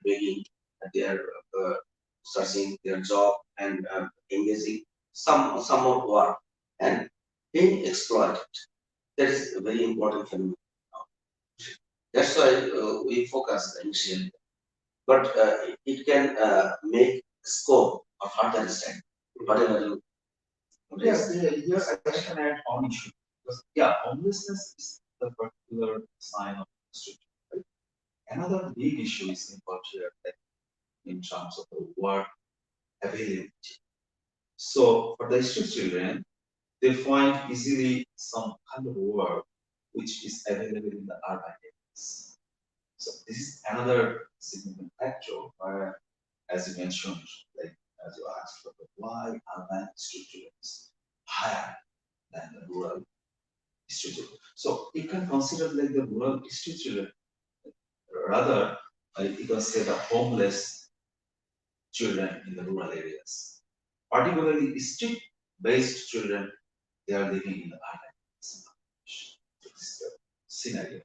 [SPEAKER 3] begging, they're searching their job and engaging some more work and being exploited. That is a very important phenomenon. That's why we focus initially, but it can make scope of further study. Whatever
[SPEAKER 2] Yes, here I can add on issue because homelessness is the particular sign of street. Right? Another big issue is involved here, like in terms of the work availability. So for the street children, they find easily some kind of work which is available in the urban areas. So this is another significant factor where, as you mentioned, like as you asked for why urban street children is higher than the rural street children. So you can consider like the rural street children, rather you can say the homeless children in the rural areas. Particularly street-based children, they are living in the urban areas. This is the scenario.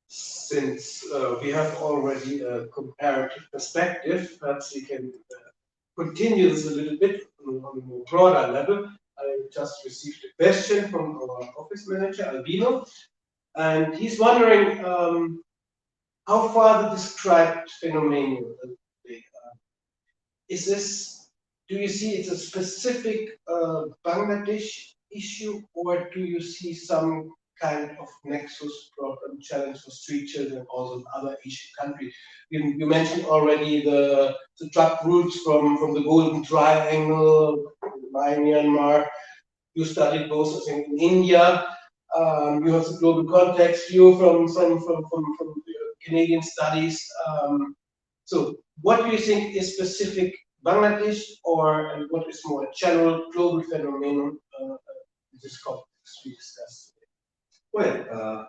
[SPEAKER 1] Since we have already a comparative perspective, perhaps we can continue this a little bit on a more broader level. I just received a question from our office manager, Albino, and he's wondering how far the described phenomenon is this. Do you see it's a specific Bangladesh issue, or do you see some kind of nexus problem challenge for street children also in other Asian countries? You mentioned already the drug routes from the Golden Triangle, Myanmar. You studied both, I think, in India. You have the global context view from Canadian studies. So, what do you think is specific Bangladesh, and what is more a general global phenomenon in this context we discussed today?
[SPEAKER 2] Well,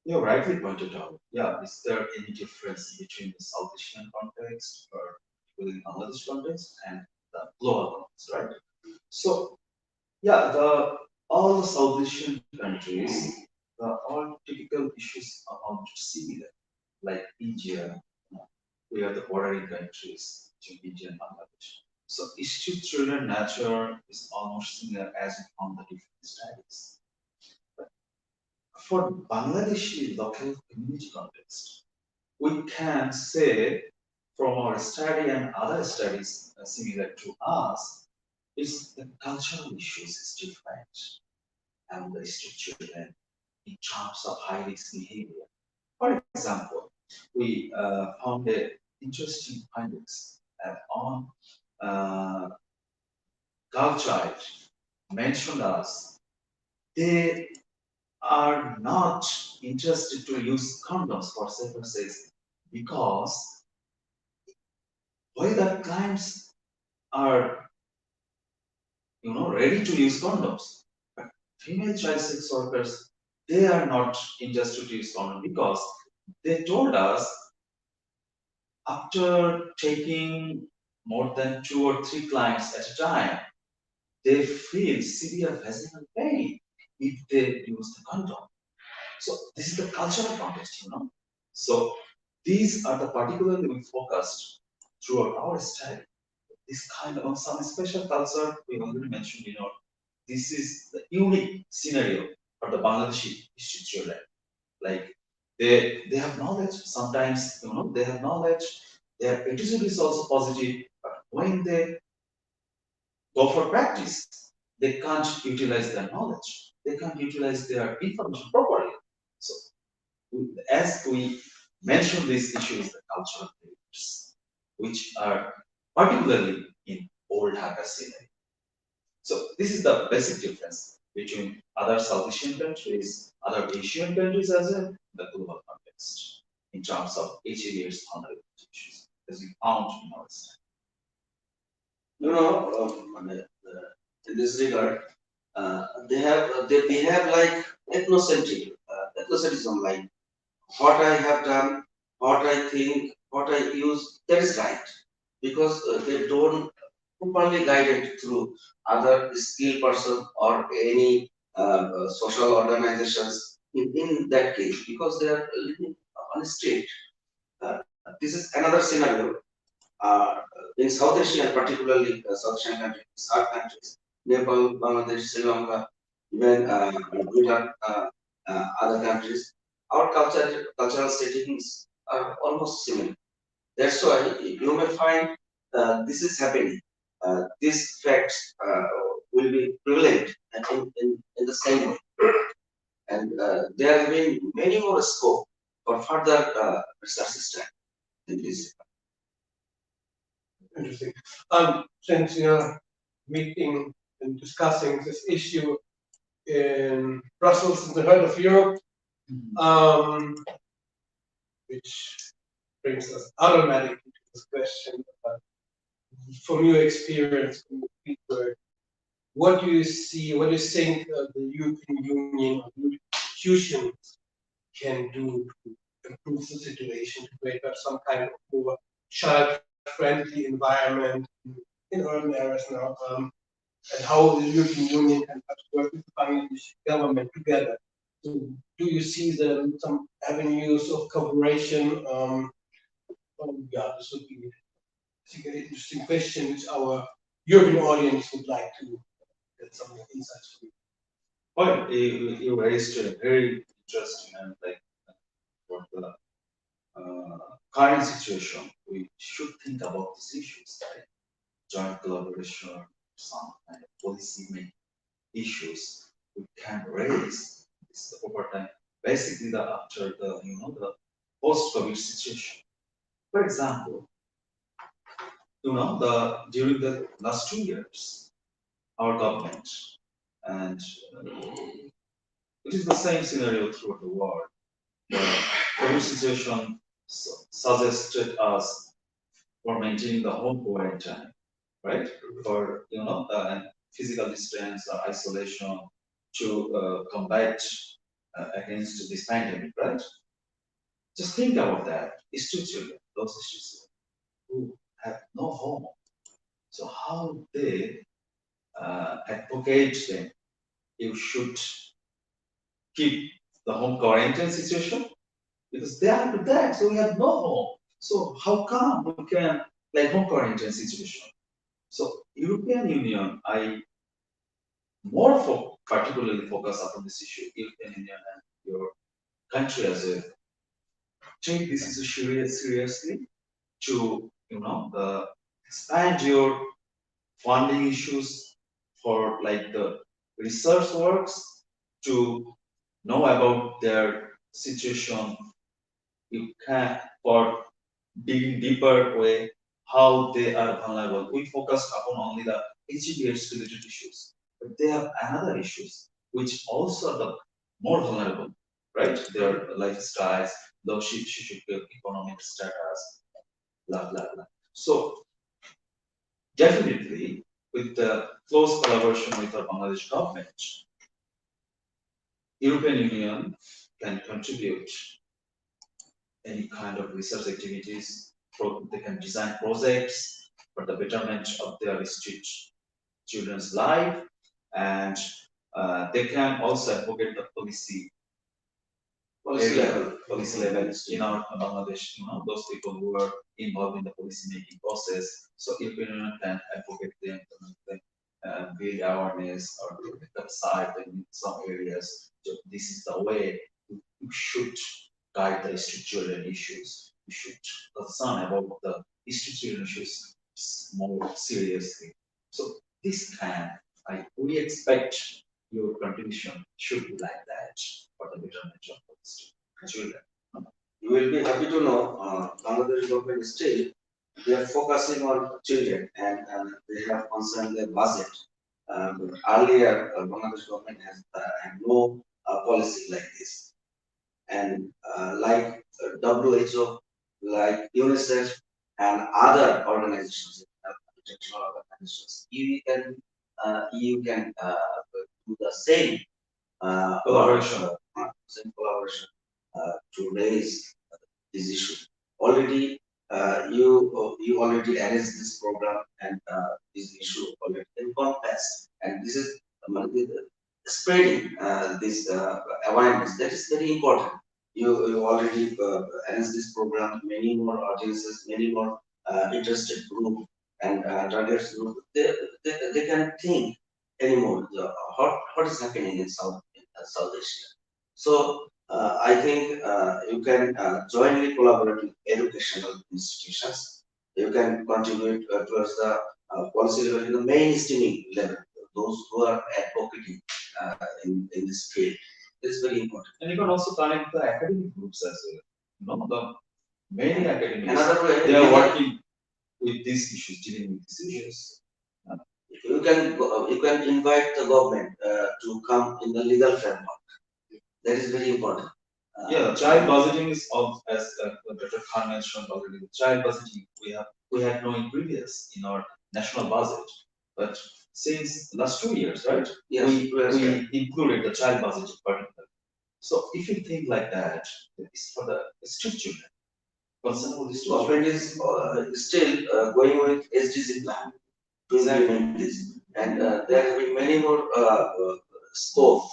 [SPEAKER 2] you rightly pointed out. Yeah, is there any difference between the South Asian context or within Bangladesh context and the global context, right? So, all the South Asian countries, all typical issues are almost similar, like India. We are the bordering countries between India and Bangladesh. So, street children nature is almost similar as we found the different studies. For Bangladeshi local community context, we can say from our study and other studies similar to us It's the cultural issues is different and the structure in terms of high risk behavior. For example, we found a interesting findings on girl child mentioned us. They are not interested to use condoms for safer sex because why the clients are ready to use condoms, but female child sex workers they are not interested to use condoms because they told us after taking more than 2 or 3 clients at a time, they feel severe vaginal pain if they use the condom. So this is the cultural context. So these are the particularly we focused throughout our study. This kind of some special culture we already mentioned. This is the unique scenario for the Bangladeshi history children. Like they have knowledge. Sometimes they have knowledge. Their attitude is also positive, but when they go for practice, they can't utilize their knowledge. They can't utilize their information properly. So as we mentioned these issues, the cultural barriers, which are particularly in old Dhaka scenery. So this is the basic difference between other South Asian countries, other Asian countries as well, the global context in terms of HIV/AIDS vulnerability issues, as we found in our study.
[SPEAKER 3] In this regard, they behave like ethnocentric, ethnocentrism, like what I have done, what I think, what I use, that is right. Because they don't properly guided through other skilled person or any social organizations in that case, because they are living on a street. This is another scenario uh, in South Asia, and particularly South Asian countries, SAARC countries, Nepal, Bangladesh, Sri Lanka, even Bhutan, other countries, our cultural settings are almost similar. That's why you may find this is happening. These facts will be prevalent in the same way. And there have been many more scope for further research study in this.
[SPEAKER 1] Interesting. Since you're meeting and discussing this issue in Brussels in the heart of Europe, which brings us automatically to this question about, from your experience in the field work, what do you see, what do you think the European Union or European institutions can do to improve the situation, to create some kind of more child-friendly environment in urban areas now, and how the European Union can perhaps work with the Bangladesh government together. So do you see some avenues of cooperation? Yeah, this would be, I think, an interesting question which our European audience would like to get some more insights from.
[SPEAKER 2] Well, you raised a very interesting and for the current situation, we should think about these issues, like joint collaboration, some kind of policy making issues we can raise this over time. Basically, after the post-COVID situation. For example, during the last 2 years, our government and it is the same scenario throughout the world. The COVID situation suggested us for maintaining the home quarantine, right? For physical distance, isolation to combat against this pandemic, right? Just think about that. It's two children, those children who have no home. So how they advocate them? You should keep the home quarantine situation because they are with that, so we have no home. So how come we can home quarantine situation? So European Union, I more particularly focus upon this issue. European Union and your country as a take this issue seriously to expand your funding issues for like the research works to know about their situation. You can for digging deeper way how they are vulnerable. We focused upon only the HIV/AIDS related issues, but they have another issues which also are the more vulnerable, right? Their lifestyles, the economic status, blah blah blah. So definitely, with the close collaboration with our Bangladesh government, European Union can contribute any kind of research activities. They can design projects for the betterment of their children's life, and they can also advocate the policy level in our Bangladesh. Those people who are involved in the policy making process. So European Union can advocate them, build awareness or website in some areas. So this is the way we should guide the children issues. We should concern about the children issues more seriously. So this we expect your contribution should be like that for the betterment of the children.
[SPEAKER 3] You will be happy to know Bangladesh government still they are focusing on children and they have concerned their budget. Earlier, Bangladesh government has had no policy like this. And like WHO, like UNICEF, and other organizations, international organizations, you can do the same
[SPEAKER 2] Collaboration.
[SPEAKER 3] To raise this issue. Already, you already arranged this program and this issue already encompassed, and this is spreading this awareness. That is very important. You already arranged this program. Many more audiences, many more interested group and targets group. They can think anymore. What is happening in South Asia? So I think you can jointly collaborate with educational institutions. You can contribute towards the policy level in the mainstreaming level. Those who are advocating in this field. It's very important.
[SPEAKER 2] And you can also connect the academic groups as well. The many academics
[SPEAKER 3] Another way,
[SPEAKER 2] they are working with these issues, dealing with these issues.
[SPEAKER 3] You can invite the government to come in the legal framework. That is very important.
[SPEAKER 2] Yeah, child budgeting is as Dr. Khan mentioned already. Child budgeting we had no in previous in our national budget, but since last 2 years, right?
[SPEAKER 3] Yes,
[SPEAKER 2] we included the child budgeting particularly. So if you think like that, it's for the street children.
[SPEAKER 3] Government is still going with SDG plan to implement this, and there have been many more scope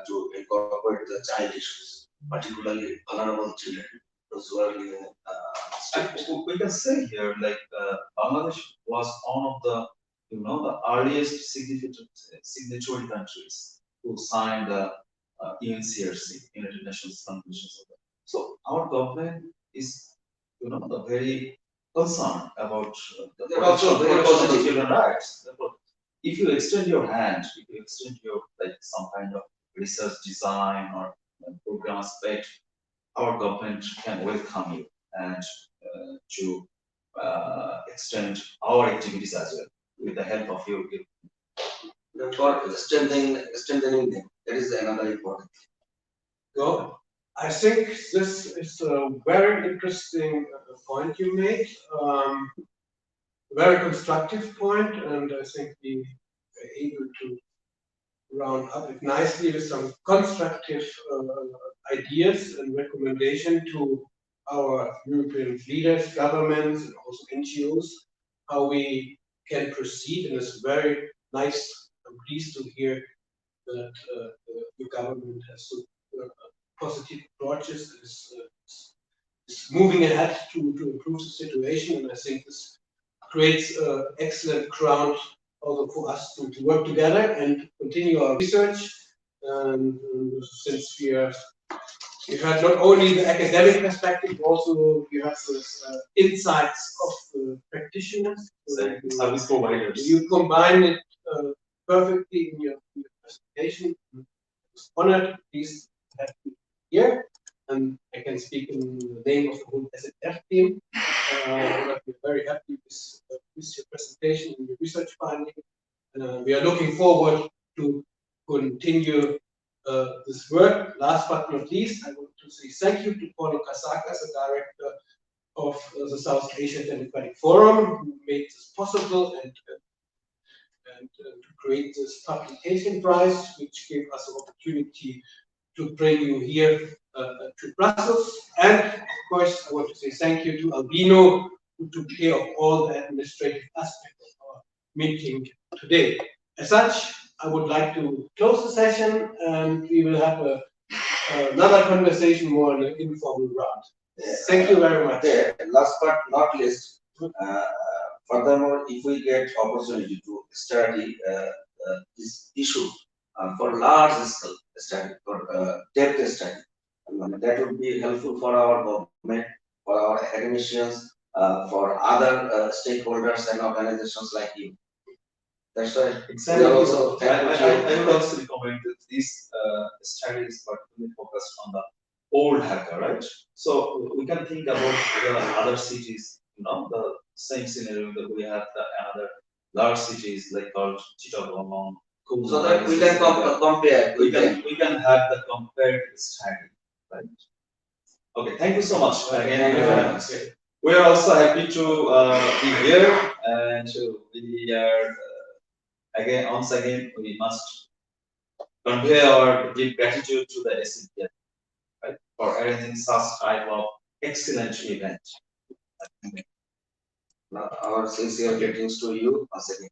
[SPEAKER 3] to incorporate the child issues, particularly vulnerable children, those who are living
[SPEAKER 2] we can say here, like Bangladesh was one of the the earliest signatory countries who signed the UNCRC, United Nations Convention. So our government is very concerned about the protection of children's rights. If you extend your hand, if you extend your some kind of research design or program aspect, our government can welcome you and to extend our activities as well with the help of you.
[SPEAKER 3] For strengthening them. That is another important thing.
[SPEAKER 1] So I think this is a very interesting point you made, very constructive point, and I think we were able to round up it nicely with some constructive ideas and recommendation to our European leaders, governments, and also NGOs, how we can proceed. And it's very nice. I'm pleased to hear that the government has so positive approaches, is moving ahead to improve the situation. And I think this creates an excellent ground also for us to work together and continue our research. Since we have not only the academic perspective, also we have the insights of the practitioners.
[SPEAKER 2] Service providers.
[SPEAKER 1] You combine it perfectly in your presentation. I was honored, please have me here, and I can speak in the name of the whole SADF team. We're very happy with your presentation and your research finding. We are looking forward to continue this work. Last but not least, I want to say thank you to Paulo Casaca, the director of the South Asia Democratic Forum, who made this possible and to create this publication prize, which gave us the opportunity to bring you here to Brussels. And of course, I want to say thank you to Albino, who took care of all the administrative aspects of our meeting today. As such, I would like to close the session, and we will have another conversation more in an informal round. Thank you very much.
[SPEAKER 3] Last but not least, furthermore, if we get opportunity to study this issue for large scale study, for depth study, that would be helpful for our government, for our academicians, for other stakeholders and organizations like you. That's why
[SPEAKER 1] Exactly.
[SPEAKER 3] we are also
[SPEAKER 2] I would also recommend that these studies particularly focused on the old Dhaka, right? So we can think about the other cities, the same scenario that we have the another large cities like called Chittagong,
[SPEAKER 3] so that we can compare.
[SPEAKER 2] We can have the compared study, right? Okay, thank you so much. Again, we are also happy to be here, and we are again once again we must convey our deep gratitude to the SADF, right, for arranging such type of excellent event.
[SPEAKER 3] Our sincere greetings to you once again.